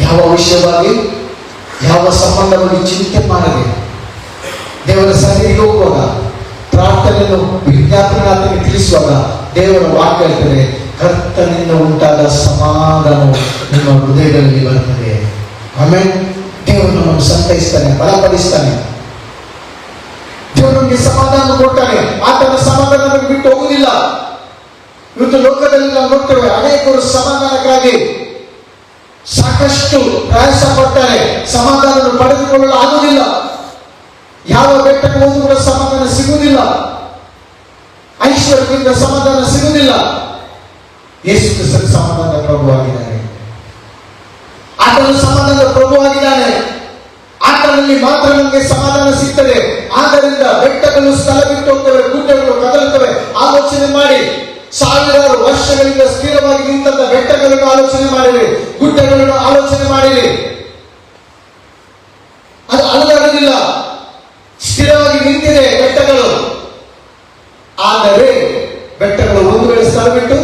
ಯಾವ ವಿಷಯವಾಗಿ, ಯಾವ ಸಂಬಂಧವಾಗಿ ಚಿಂತೆ ಮಾಡದೆ ದೇವರ ಸನ್ನಿಧಿಗೆ ಹೋಗುವಾಗ, ಪ್ರಾರ್ಥನೆಯನ್ನು ವಿಜ್ಞಾಪನೆ ತಿಳಿಸುವಾಗ ದೇವರ ವಾಕ್ಯ ಹೇಳ್ತದೆ, ಕರ್ತನಿಂದ ಉಂಟಾದ ಸಮಾಧಾನವು ನಿಮ್ಮ ಹೃದಯಗಳಲ್ಲಿ ಬರುತ್ತದೆ. ಆಮೇಲೆ ದೇವರು ನಮ್ಮನ್ನು ಸಂತೈಸ್ತಾನೆ, ಬಲಪಡಿಸ್ತಾನೆ. ದೇವರು ನಮಗೆ ಸಮಾಧಾನ ಕೊಡ್ತಾನೆ. ಆತನ ಸಮಾಧಾನ ನಮಗೆ ಬಿಟ್ಟು ಹೋಗುವುದಿಲ್ಲ. ಇವತ್ತು ಲೋಕದಲ್ಲಿ ನಾವು ನೋಡ್ತೇವೆ, ಅನೇಕರು ಸಮಾಧಾನಕ್ಕಾಗಿ ಸಾಕಷ್ಟು ಪ್ರಯಾಸ ಪಡ್ತಾರೆ, ಸಮಾಧಾನವನ್ನು ಪಡೆದುಕೊಳ್ಳಲು ಆಗುವುದಿಲ್ಲ. ಯಾವ ಬೆಟ್ಟಕ್ಕೆ ಹೋದರೂ ಕೂಡ ಸಮಾಧಾನ ಸಿಗುವುದಿಲ್ಲ, ಐಶ್ವರ್ಯದಿಂದ ಸಮಾಧಾನ ಸಿಗುವುದಿಲ್ಲ. ಯೇಸು ಕ್ರಿಸ್ತನ ಸಮಾಧಾನ ಪ್ರಭುವಾಗಿದ್ದಾನೆ. ಆತನು ಸಮಾಧಾನದ ಪ್ರಭುವಾಗಿದ್ದಾನೆ. ಆತನಲ್ಲಿ ಮಾತ್ರ ನಮಗೆ ಸಮಾಧಾನ ಸಿಗ್ತದೆ. ಆದ್ದರಿಂದ ಬೆಟ್ಟಗಳು ಸ್ಥಳ ಬಿಟ್ಟು ಹೋಗ್ತವೆ, ಗುಡ್ಡಗಳು ಕದಲುತ್ತವೆ. ಆಲೋಚನೆ ಮಾಡಿ, ಸಾವಿರಾರು ವರ್ಷಗಳಿಂದ ಸ್ಥಿರವಾಗಿ ನಿಂತ ಬೆಟ್ಟಗಳನ್ನು ಆಲೋಚನೆ ಮಾಡಿರಿ, ಗುಡ್ಡಗಳನ್ನು ಆಲೋಚನೆ ಮಾಡಿರಿ. ಅದು ಅಲುಗಾಡುವುದಿಲ್ಲ, ಸ್ಥಿರವಾಗಿ ನಿಂತಿದೆ ಬೆಟ್ಟಗಳು. ಆದರೆ ಬೆಟ್ಟಗಳು ಒಂದು ವೇಳೆ ಸ್ಥಳ ಬಿಟ್ಟು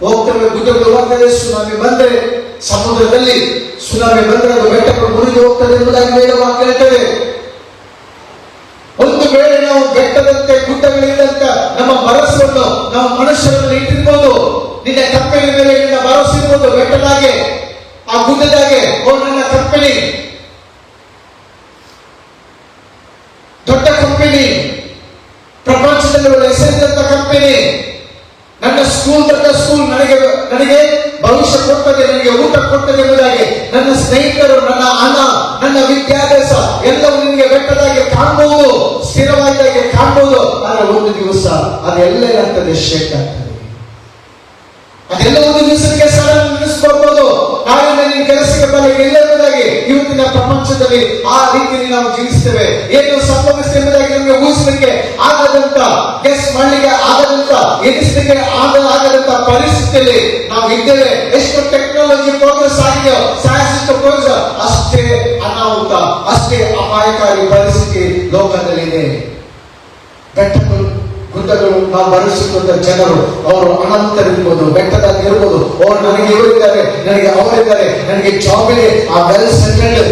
ಹೋಗ್ತವೆ, ಗುಡ್ಡಗಳು ಹೋಗ್ತವೆ. ಸುನಾಮಿ ಬಂದರೆ, ಸಮುದ್ರದಲ್ಲಿ ಸುನಾಮಿ ಬಂದರೆ ಅದು ಬೆಟ್ಟಗಳು ಮುರಿದು ಹೋಗ್ತದೆ ಎಂಬುದಾಗಿ ವೇದವಾಕ್ಯ ಹೇಳ್ತದೆ. ಒಂದು ವೇಳೆ ನಾವು ಬೆಟ್ಟದಂತೆ ಗುಡ್ಡಗಳಿದ್ದಂತ ನಮ್ಮ ಭರವಸೆಯನ್ನು ನಾವು ಮನುಷ್ಯರನ್ನು ಇಟ್ಟಿರ್ಬೋದು. ನಿನ್ನ ಕಂಪನಿ ಮೇಲೆ ನಿನ್ನ ಭರವಸೆ ಇರ್ಬೋದು, ಬೆಟ್ಟದಾಗೆ, ಆ ಗುಡ್ಡದಾಗೆ. ಓ ನನ್ನ ಕಂಪನಿ ದೊಡ್ಡ ಕಂಪನಿ, ಪ್ರಪಂಚದಲ್ಲಿ ಒಳ್ಳೆ ಹೆಸರಿದ್ದಂತ ಕಂಪನಿ, ನನ್ನ ಸ್ಕೂಲ್ ದೊಡ್ಡ ಸ್ಕೂಲ್, ನನಗೆ ಭವಿಷ್ಯ ಕೊಡ್ತದೆ, ನನಗೆ ಊಟ ಕೊಡ್ತದೆ ಎಂಬುದಾಗಿ. ನನ್ನ ಸ್ನೇಹಿತರು, ನನ್ನ ಹಣ, ನನ್ನ ವಿದ್ಯಾಭ್ಯಾಸ ಎಲ್ಲವೂ ನಿನಗೆ ಬೆಟ್ಟದಾಗೆ ಕಾಣಬಹುದು, ಸ್ಥಿರವಾದಾಗೆ ಕಾಣಬಹುದು. ಆದರೆ ಒಂದು ದಿವಸ ಅದೆಲ್ಲ ಏನಾಗ್ತದೆ, ಶೇಕ್ ಆಗ್ತದೆ. ಅದೆಲ್ಲ ಒಂದು ದಿವಸಕ್ಕೆ ಸಲ ನಿಲ್ಲಿಸ್ಕೊಳ್ಬಹುದು. ನಾಳಿಂದ ನಿನ್ನ ಕೆಲಸಕ್ಕೆ ಬರಲಿಕ್ಕೆ ಇಲ್ಲ ಎಂಬುದಾಗಿ ಇವತ್ತಿನ ಪ್ರಪಂಚದಲ್ಲಿ ಆ ರೀತಿಯಲ್ಲಿ ನಾವು ಜೀವಿಸ್ತೇವೆ. ಏನು ಸಂಭವಿಸ್ತದೆ ಎಂಬುದಾಗಿ ನಮಗೆ ಊಹಿಸಲಿಕ್ಕೆ ಆಗದಂತ, ಗೆಸ್ ಮಾಡಲಿಕ್ಕೆ ಆಗದಂತ, ಎನಿಸಲಿಕ್ಕೆ ಆಗದಂತ ಪರಿಸ್ಥಿತಿಯಲ್ಲಿ ನಾವು ಇದ್ದೇವೆ. ಎಷ್ಟು ಟೆಕ್ನಾಲಜಿ ಪ್ರೋಗ್ರೆಸ್ ಆಗಿದೆ, ಸೈನ್ಸ್ ಪ್ರೋಗ್ರೆಸ್, ಅಷ್ಟೇ ಅನಾಹುತ, ಅಷ್ಟೇ ಅಪಾಯಕಾರಿ ಪರಿಸ್ಥಿತಿ ಲೋಕದಲ್ಲಿದೆ. ಬೆಟ್ಟಗಳು, ಗುಡ್ಡಗಳು, ನಾವು ಭರಿಸಿಕೊಂಡ ಜನರು, ಅವರು ಅನಂತರಿರ್ಬೋದು, ಬೆಟ್ಟದಲ್ಲಿ ಇರ್ಬೋದು. ಅವರು ನನಗೆ ಇವರಿದ್ದಾರೆ, ನನಗೆ ಅವರಿದ್ದಾರೆ, ನನಗೆ ಜಾಬ್ ಇದೆ, ಆ ವೆಲ್ ಸೆಟಲ್ಡ್,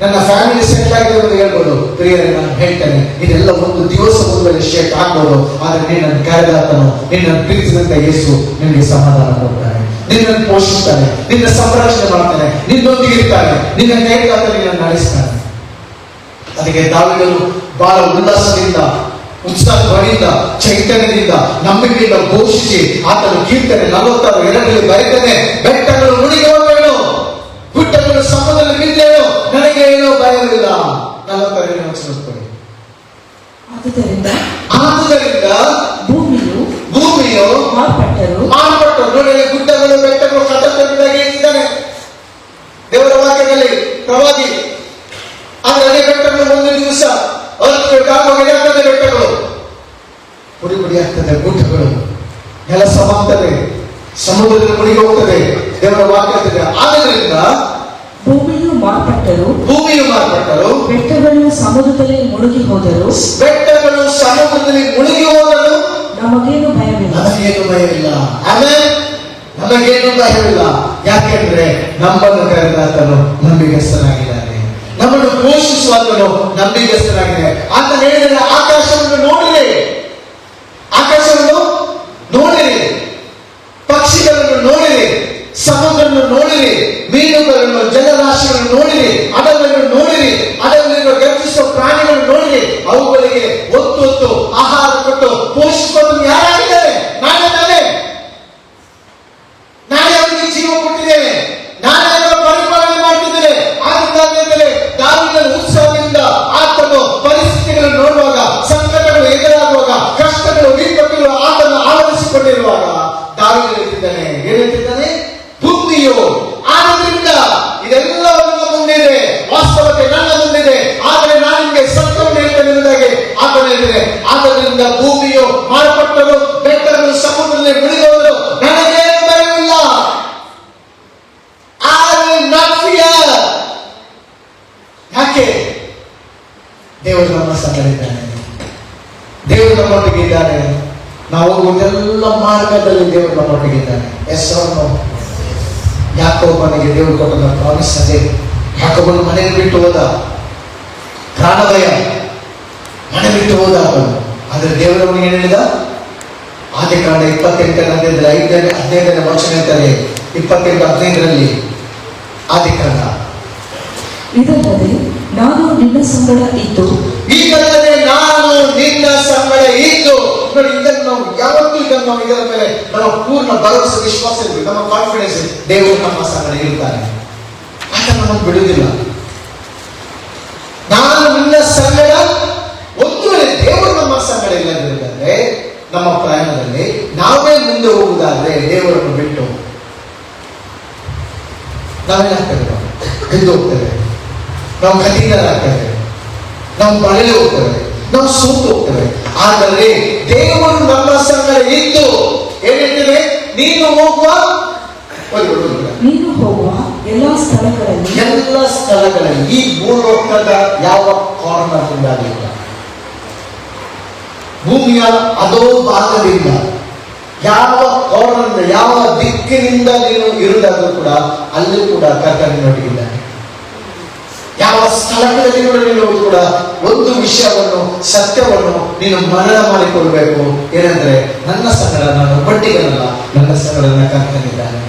ನನ್ನ ಫ್ಯಾಮಿಲಿ ಸೆಟಲ್ ಆಗಿದೆ ಎಂದು ಹೇಳ್ಬೋದು. ಪ್ರಿಯರೇ, ನಾನು ಹೇಳ್ತೇನೆ, ಇದೆಲ್ಲ ಒಂದು ದಿವಸ ಮುಂದೆ ಶೇಕ್ ಆಗ್ಬೋದು. ಆದರೆ ನಿನ್ನನ್ನು ಕರೆದಾತನು, ನಿನ್ನನ್ನು ಪ್ರೀತಿಸಿದಂತ ಯೇಸು ನಿನಗೆ ಸಮಾಧಾನ ಕೊಡ್ತಾನೆ, ನಿನ್ನನ್ನು ಪೋಷಿಸ್ತಾನೆ, ನಿನ್ನ ಸಂರಕ್ಷಣೆ ಮಾಡ್ತಾನೆ, ನಿನ್ನೊಂದಿಗೆ ಇರ್ತಾನೆ, ನಿನ್ನ ಕೈಗಾತ ನಿನ್ನನ್ನು ನಡೆಸ್ತಾನೆ. ಅದಕ್ಕೆ ದಾವೀದನು ಬಹಳ ಉಲ್ಲಾಸದಿಂದ, ಉತ್ಸಾಹದಿಂದ, ಚೈತನ್ಯದಿಂದ, ನಂಬಿಕೆಯಿಂದ ಘೋಷಿಸಿ ಆತನು ಕೀರ್ತನೆ 46:2 ಬರೆದನೆ, ಬೆಟ್ಟಗಳು ಮುಳುಗಿ ಹೋಗೇನು, ಗುಡ್ಡಗಳು ಸಮುದ್ರದಲ್ಲಿ ಬಿದ್ದೇನು, ನನಗೆ ಏನೋ ಭಯವಿಲ್ಲ. 42 ಆದುದರಿಂದ ಭೂಮಿಯು ಮಾರ್ಪಟ್ಟರು. ನೋಡಿ, ಗುಡ್ಡಗಳು, ಬೆಟ್ಟಗಳು ಕಟ್ಟಡವಾಗಿ ಇದ್ದಾನೆ ದೇವರ ವಾಕ್ಯದಲ್ಲಿ ಪ್ರವಾದಿ. ಆದರೆ ಅದೇ ಬೆಟ್ಟಗಳು ಒಂದು ದಿವಸ ಆಗ್ತದೆ, ಬೆಟ್ಟಗಳು ಪುಡಿ ಪುಡಿ ಆಗ್ತದೆ, ಗುಡ್ಡಗಳು ನೆಲ ಸಮಾಗ್ತದೆ, ಸಮುದ್ರದಲ್ಲಿ ಮುಳುಗಿ ಹೋಗ್ತದೆ. ದೇವರ ವಾಕ್ಯ. ಆದ್ದರಿಂದ ಭೂಮಿಯು ಮಾರ್ಪಟ್ಟರು, ಬೆಟ್ಟಗಳು ಸಮುದ್ರದಲ್ಲಿ ಮುಳುಗಿ ಹೋದರು, ನಮಗೇನು ಭಯವಿಲ್ಲ. ಆಮೇಲೆ ನಮಗೇನು ಭಯವಿಲ್ಲ. ಯಾಕೆಂದ್ರೆ ನಮ್ಮನ್ನು ಕರೆದಾತನು ನಂಬಿಗಸ್ತನಾಗಿದ್ದಾನೆ, ನಮ್ಮನ್ನು ಪೋಷಿಸುವಾತನು ನಂಬಿಗಸ್ತನಾಗಿದೆ. ಆತ ಹೇಳಿದರೆ ಆಕಾಶವನ್ನು ನೋಡಿರಿ, ಪಕ್ಷಿಗಳನ್ನು ನೋಡಿರಿ, ಸಮುದ್ರವನ್ನು ನೋಡಿರಿ, ಮೀನುಗಳನ್ನು, ಜಲರಾಶಿಗಳನ್ನು ನೋಡಿರಿ, ಅಡವನ್ನು ನೋಡಿರಿ, ಅಡವಿಲಿರುವ ಗರ್ಜಿಸುವ ಪ್ರಾಣಿಗಳನ್ನು ನೋಡಿರಿ. ಅವುಗಳಿಗೆ ಹೊತ್ತು ಆಹಾರ ಕೊಟ್ಟು ಪೋಷಿಸುವುದು ಯಾರಾಗಿದ್ದಾರೆ? ನಾನೇ ತಾನೇ. ನಾನೇ ಅವರಿಗೆ ಜೀವ ಕೊಟ್ಟಿದ್ದೇನೆ, ನಾನೇ ಅವರ ಪರಿಪಾಲನೆ ಮಾಡ್ತಿದ್ದೇನೆ. ಆದ್ದರಿಂದ ದಾವೀದನು ಉತ್ಸಾಹದಿಂದ ಆತನು ಪರಿಸ್ಥಿತಿಗಳನ್ನು ನೋಡುವಾಗ ದೇವರು ನಮ್ಮೊಟ್ಟಿಗೆ ಇದ್ದಾನೆ. ನಾವು ಹೋಗುವುದೆಲ್ಲ ಮಾರ್ಗದಲ್ಲಿ ದೇವರು ನಮ್ಮೊಟ್ಟಿಗೆ ಇದ್ದಾನೆ. ಹೆಸರನ್ನು ಯಾಕೋಬನಿಗೆ ದೇವರು ಕೊಟ್ಟದ ಪ್ರಾಮಿಸ್ ಅದೇ. ಯಾಕೋಬನು ಮನೆಯನ್ನು ಬಿಟ್ಟು ಹೋದ, ಪ್ರಾಣಭಯ, ಮನೆ ಬಿಟ್ಟು ಹೋದ ಅವನು. ಆದರೆ ದೇವರವನಿಗೆ ಏನು ಹೇಳಿದ? ಆದಿಕಾಂಡ 28:15 ವಚನ ಹೇಳ್ತಾರೆ. 28:15 ಆದಿಕಾಂಡ. ಇದಲ್ಲದೆ ನಾನು ನಿನ್ನ ಸಂಗಡ ಇದ್ದು, ಈಗಲ್ಲದೆ ನಾನು ನಿನ್ನ ಸಂಗಡ ಇದ್ದು. ನೋಡಿ, ಇದನ್ನು ನಾವು ಯಾವತ್ತೂ ಇದರ ಮೇಲೆ ನಮ್ಮ ಪೂರ್ಣ ಭರವಸೆ, ವಿಶ್ವಾಸ ಇರಬೇಕು, ನಮ್ಮ ಕಾನ್ಫಿಡೆನ್ಸ್. ದೇವರು ನಮ್ಮ ಸಂಗಡ ಇರ್ತಾನೆ, ಆತ ನಮ್ಮನ್ನು ಬಿಡುವುದಿಲ್ಲ. ನಾನು ನಿನ್ನ ಸಂಗಡ. ಒಂದು ವೇಳೆ ದೇವರು ನಮ್ಮ ಸಂಗಡ ಇಲ್ಲದಿರುವುದಾದ್ರೆ, ನಮ್ಮ ಪ್ರಯಾಣದಲ್ಲಿ ನಾವೇ ಮುಂದೆ ಹೋಗುವುದಾದ್ರೆ, ದೇವರನ್ನು ಬಿಟ್ಟು ನಾವೇನಾಗ್ತೇವೆ? ಬಿದ್ದು ಹೋಗ್ತೇವೆ, ನಾವು ಕಠಿಣರಾಗ್ತೇವೆ, ನಾವು ಬಳಲಿ ಹೋಗ್ತೇವೆ, ನಾವು ಸೋತು ಹೋಗ್ತೇವೆ. ಆದರೆ ದೇವರು ನಮ್ಮ ಸಂಗಡ ಇದ್ದು ಏನ್ ಹೇಳ್ತೇವೆ? ನೀನು ಹೋಗುವ ಎಲ್ಲ ಸ್ಥಳಗಳಲ್ಲಿ, ಈ ಭೂಲೋಕದ ಯಾವ ಕಾರ್ನರ್ನಿಂದ ಆಗಲಿಲ್ಲ, ಭೂಮಿಯ ಅದೋ ಭಾಗದಿಂದ, ಯಾವ ಕಾರ್ನರ್ನಿಂದ, ಯಾವ ದಿಕ್ಕಿನಿಂದ ನೀನು ಇರುವುದಾದ್ರೂ ಕೂಡ ಅಲ್ಲಿ ಕೂಡ ಕರ್ತನಿನೊಟ್ಟಿಗಿದ್ದಾನೆ. ಯಾವ ಸ್ಥಳಗಳಲ್ಲಿ ನೀನು ಕೂಡ ಒಂದು ವಿಷಯವನ್ನು, ಸತ್ಯವನ್ನು ನೀನು ಮನನ ಮಾಡಿಕೊಳ್ಬೇಕು. ಏನಂದ್ರೆ, ನನ್ನ ಸಂಗಡ ನಾನು ಒಟ್ಟಿಗಲ್ಲ, ನನ್ನ ಸಂಗಡ ನನ್ನ ಕರ್ತನಿದ್ದಾನೆ.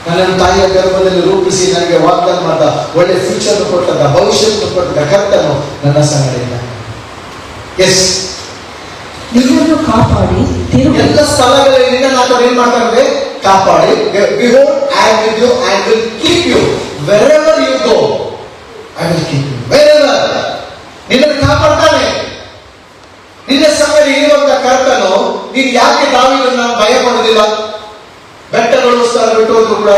ನನ್ನನ್ನು ತಾಯಿಯ ಗರ್ಭದಲ್ಲಿ ರೂಪಿಸಿ ನನಗೆ ವಾಗ್ದಾನ ಮಾಡಿದ, ಒಳ್ಳೆ ಫ್ಯೂಚರ್ ಕೊಟ್ಟದ, ಭವಿಷ್ಯವನ್ನು ಕೊಟ್ಟದ ಕರ್ತನು ನನ್ನ ಸಂಗಡ ಇದ್ದಾನೆ. ಎಸ್, ನಿನ್ನನ್ನು ಕಾಪಾಡಿ ಎಲ್ಲ ಸ್ಥಳಗಳಲ್ಲಿ ನಾನು ಏನ್ ಮಾಡ್ತಾರೆ? ಕಾಪಾಡಿ. Behold, I am with you and will keep you wherever you go. I will keep you wherever. ನಿನ್ನನ್ನು ಕಾಪಾಡ್ತಾನೆ. ನಿನ್ನ ಸಂಗಡ ಇರುವಂತ ಕರ್ತನು. ನೀನು ಯಾಕೆ ದಾವೀದನನ್ನು ಭಯ ಪಡುವುದಿಲ್ಲ? ಬೆಟ್ಟಗಳು ಸ್ಥಳ ಬಿಟ್ಟು ಹೋದ್ರು ಕೂಡ,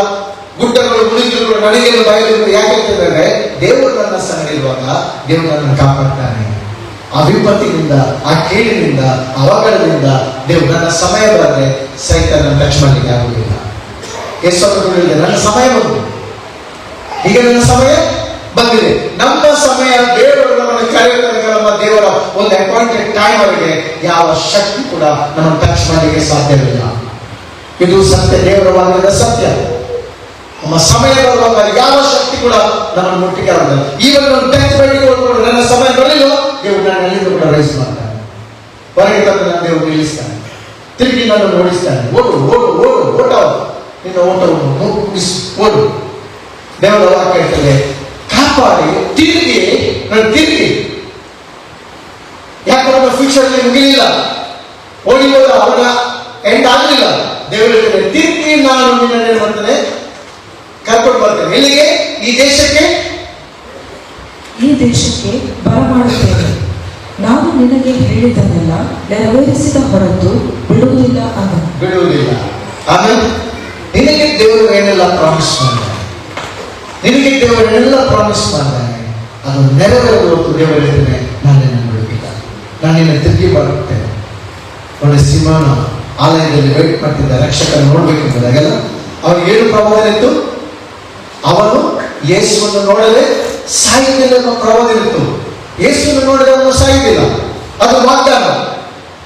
ಗುಡ್ಡಗಳು ಮುಳುಗಿದ್ರು ಕೂಡ ನನಗೇನು ಭಯ ಇಲ್ಲ. ಯಾಕೆ ಹೇಳ್ತಿದ್ದಾರೆ? ದೇವರು ನನ್ನ ಸಂಗಡ ಇರುವಾಗ ದೇವರು ನನ್ನನ್ನು ಕಾಪಾಡ್ತಾನೆ. ಆ ವಿಪತ್ತಿನಿಂದ, ಆ ಕೇಳಿನಿಂದ, ಅವಘಡದಿಂದ ದೇವರು ನನ್ನ ಸಮಯ ಬರದೆ ಸೈತಾನ ಟಚ್ ಮಾಡಲಿಕ್ಕೆ ಆಗುವುದಿಲ್ಲ. ಯೇಸುವಿಗೆ ನನ್ನ ಸಮಯ ಬಂತು, ಈಗ ನನ್ನ ಸಮಯ ಬಂದಿದೆ. ನಮ್ಮ ಸಮಯ ದೇವರು ನಮ್ಮನ್ನು ಕರೆಯುತ್ತಾರೆ. ನಮ್ಮ ದೇವರ ಒಂದು ಅಪಾಯಿಂಟೆಡ್ ಟೈಮ್ ಅವರಿಗೆ ಯಾವ ಶಕ್ತಿ ಕೂಡ ನಮ್ಮನ್ನು ಟಚ್ ಮಾಡಲಿಕ್ಕೆ ಸಾಧ್ಯವಿಲ್ಲ. ಇದು ಸತ್ಯ, ದೇವರ ವಾಕ್ಯದ ಸತ್ಯ. ನಮ್ಮ ಸಮಯ ಬರುವಾಗ ಯಾವ ಶಕ್ತಿ ಕೂಡ ನಮ್ಮನ್ನು ಮುಟ್ಟಿಗೆ ಆಗುತ್ತದೆ. ಈವಾಗ ನಾನು ಟಚ್ ಮಾಡಿಕೊಂಡು ನನ್ನ ಸಮಯ ಬರಲಿಲ್ಲ, ದೇವರು ನನ್ನ ಅಲ್ಲಿಂದ ಕೂಡ ರೈಸ್ ಮಾಡ್ತಾನೆ, ಹೊರಗೆ ತಂದು ನನ್ನ ದೇವರು ನಿಲ್ಲಿಸ್ತಾನೆ, ತಿರುಗಿ ನನ್ನ ಓಡಿಸ್ತಾನೆ. ಓಡು ಓಡು ಓಡು ಓಟ, ನಿನ್ನ ಓಟವನ್ನು ಮುಗಿಸಿ ಓಡು. ದೇವರ ವಾಕ್ಯ ಹೇಳ್ತದೆ, ಕಾಪಾಡಿ ತಿರುಗಿ ನಾನು ತಿರುಗಿ. ಯಾಕೆ ನಮ್ಮ ಫ್ಯೂಚರ್ ಮುಗಿಲಿಲ್ಲ, ಓಡಿಬೋದ, ಅವನ ಎಂಡ್ ಆಗಲಿಲ್ಲ. ದೇವರು ಹೇಳ್ತದೆ, ತಿರುಗಿ ನಾನು ನಿನ್ನನ್ನು ಏನ್ ಮಾಡ್ತೇನೆ? ಕರ್ಕೊಂಡು ಬರ್ತೇನೆ. ಎಲ್ಲಿಗೆ? ಈ ದೇಶಕ್ಕೆ ಬರಮಾಡುತ್ತೇನೆ. ನಾನು ನಿನಗೆ ಹೇಳಿದ್ದನ್ನೆಲ್ಲ ನೆರವೇರಿಸಿದ ಹೊರತು ಬಿಡುವುದಿಲ್ಲ ಅಂದನು. ಬಿಡುವುದಿಲ್ಲ. ಆಮೇಲೆ ನಿನಗೆ ದೇವರು ಏನೆಲ್ಲ ಪ್ರಾಮಿಸ್ ಮಾಡಿದ್ದಾನೆ, ನಿನಗೆ ದೇವರು ಏನೆಲ್ಲ ಪ್ರಾಮಿಸ್ ಮಾಡಿದ್ದಾನೆ, ಅದು ನೆರವೇರುವ ಹೊರತು ದೇವರು ಹೇಳಿದ್ದೇನೆ, ನಾನು ನಿನ್ನನ್ನು ಬಿಡುವುದಿಲ್ಲ, ನಾನು ನಿನ್ನ ತಿರುಗಿ ಬರುತ್ತೇನೆ. ಒಳ್ಳೆ ಸಿಂಹನ ಆಲಯದಲ್ಲಿ ವೇಟ್ ಮಾಡ್ತಿದ್ದ ರಕ್ಷಕನ ನೋಡ್ಬೇಕಿದ್ದಾಗೆಲ್ಲ ಅವನಿಗೆ ಏನು ಪ್ರವಾದನೆ ಇತ್ತು? ಅವನು ಯೇಸುವನ್ನು ನೋಡದೆ ಸಾಯುವುದಿಲ್ಲ ಅನ್ನೋ ಪ್ರವಾದನೆ ಇತ್ತು. ಯೇಸುವನ್ನು ನೋಡದೆ ಅವನು ಸಾಯುವುದಿಲ್ಲ, ಅದು ವಾಗ್ದಾನ.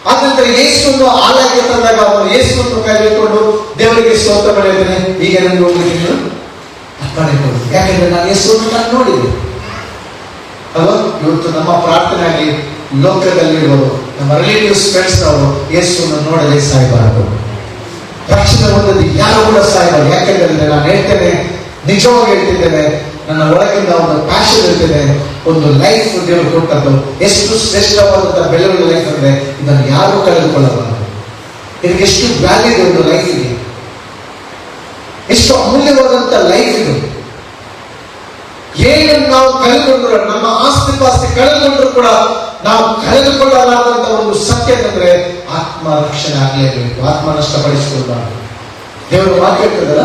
ಆದ್ರಿಂದ ಯೇಸುವನ್ನು ಆಲಯಕ್ಕೆ ತಂದಾಗ ಅವನು ಯೇಸುವನ್ನು ಕೈಗೆಕೊಂಡು ದೇವರಿಗೆ ಸ್ತೋತ್ರ ಮಾಡಿದ್ದೇನೆ, ಈಗ ನನಗೆ ಹೋಗ್ಲಿಕ್ಕೆ ಅಪ್ಪಣೆ ಕೊಡು, ಯಾಕೆಂದ್ರೆ ನಾನು ಯೇಸುವನ್ನು ನಾನು ನೋಡಿದೆ ಅಲ್ವಾ. ಇವತ್ತು ನಮ್ಮ ಪ್ರಾರ್ಥನೆಯಾಗಿ ಲೋಕದಲ್ಲಿರುವರು, ನಮ್ಮ ರಿಲೇಟಿವ್ಸ್, ಫ್ರೆಂಡ್ಸ್ ಅವರು ಯೇಸುವನ್ನು ನೋಡದೆ ಸಾಯಬಾರದು. ರಕ್ಷಣೆ ಹೊಂದದೆ ಯಾರು ಕೂಡ ಸಾಯಬಾರದು. ಯಾಕೆಂದ್ರೆ ನಾನು ಹೇಳ್ತೇನೆ, ನಿಜವಾಗಿ ಹೇಳ್ತಿದ್ದೇನೆ, ನನ್ನ ಒಳಗಿಂದ ಒಂದು ಪ್ಯಾಷನ್ ಇರ್ತದೆ, ಒಂದು ಲೈಫ್ ದೇವರು ಕೊಟ್ಟದ್ದು ಎಷ್ಟು ಶ್ರೇಷ್ಠವಾದಂತಹ ಬೆಲೆಯುಳ್ಳ ಲೈಫ್ ಅಂದ್ರೆ ಇದನ್ನು ಯಾರು ಕಳೆದುಕೊಳ್ಳಬಾರದು. ಇದಕ್ಕೆ ಎಷ್ಟು ವ್ಯಾಲ್ಯೂ ಇದೆ, ಒಂದು ಲೈಫ್ ಇದೆ, ಎಷ್ಟು ಅಮೂಲ್ಯವಾದಂತ ಲೈಫ್ ಇದು. ಏನನ್ನು ನಾವು ಕಳೆದುಕೊಂಡ್ರು, ನಮ್ಮ ಆಸ್ತಿ ಪಾಸ್ತಿ ಕಳೆದುಕೊಂಡ್ರು ಕೂಡ ನಾವು ಕಳೆದುಕೊಳ್ಳಲಾದಂತ ಒಂದು ಸತ್ಯ ಅಂದ್ರೆ ಆತ್ಮ ರಕ್ಷಣೆ ಆಗಲೇಬೇಕು, ಆತ್ಮ ನಷ್ಟಪಡಿಸಿಕೊಳ್ಳಬಾರದು. ದೇವರು ವಾಕ್ಯ ಹೇಳ್ತದಲ್ಲ,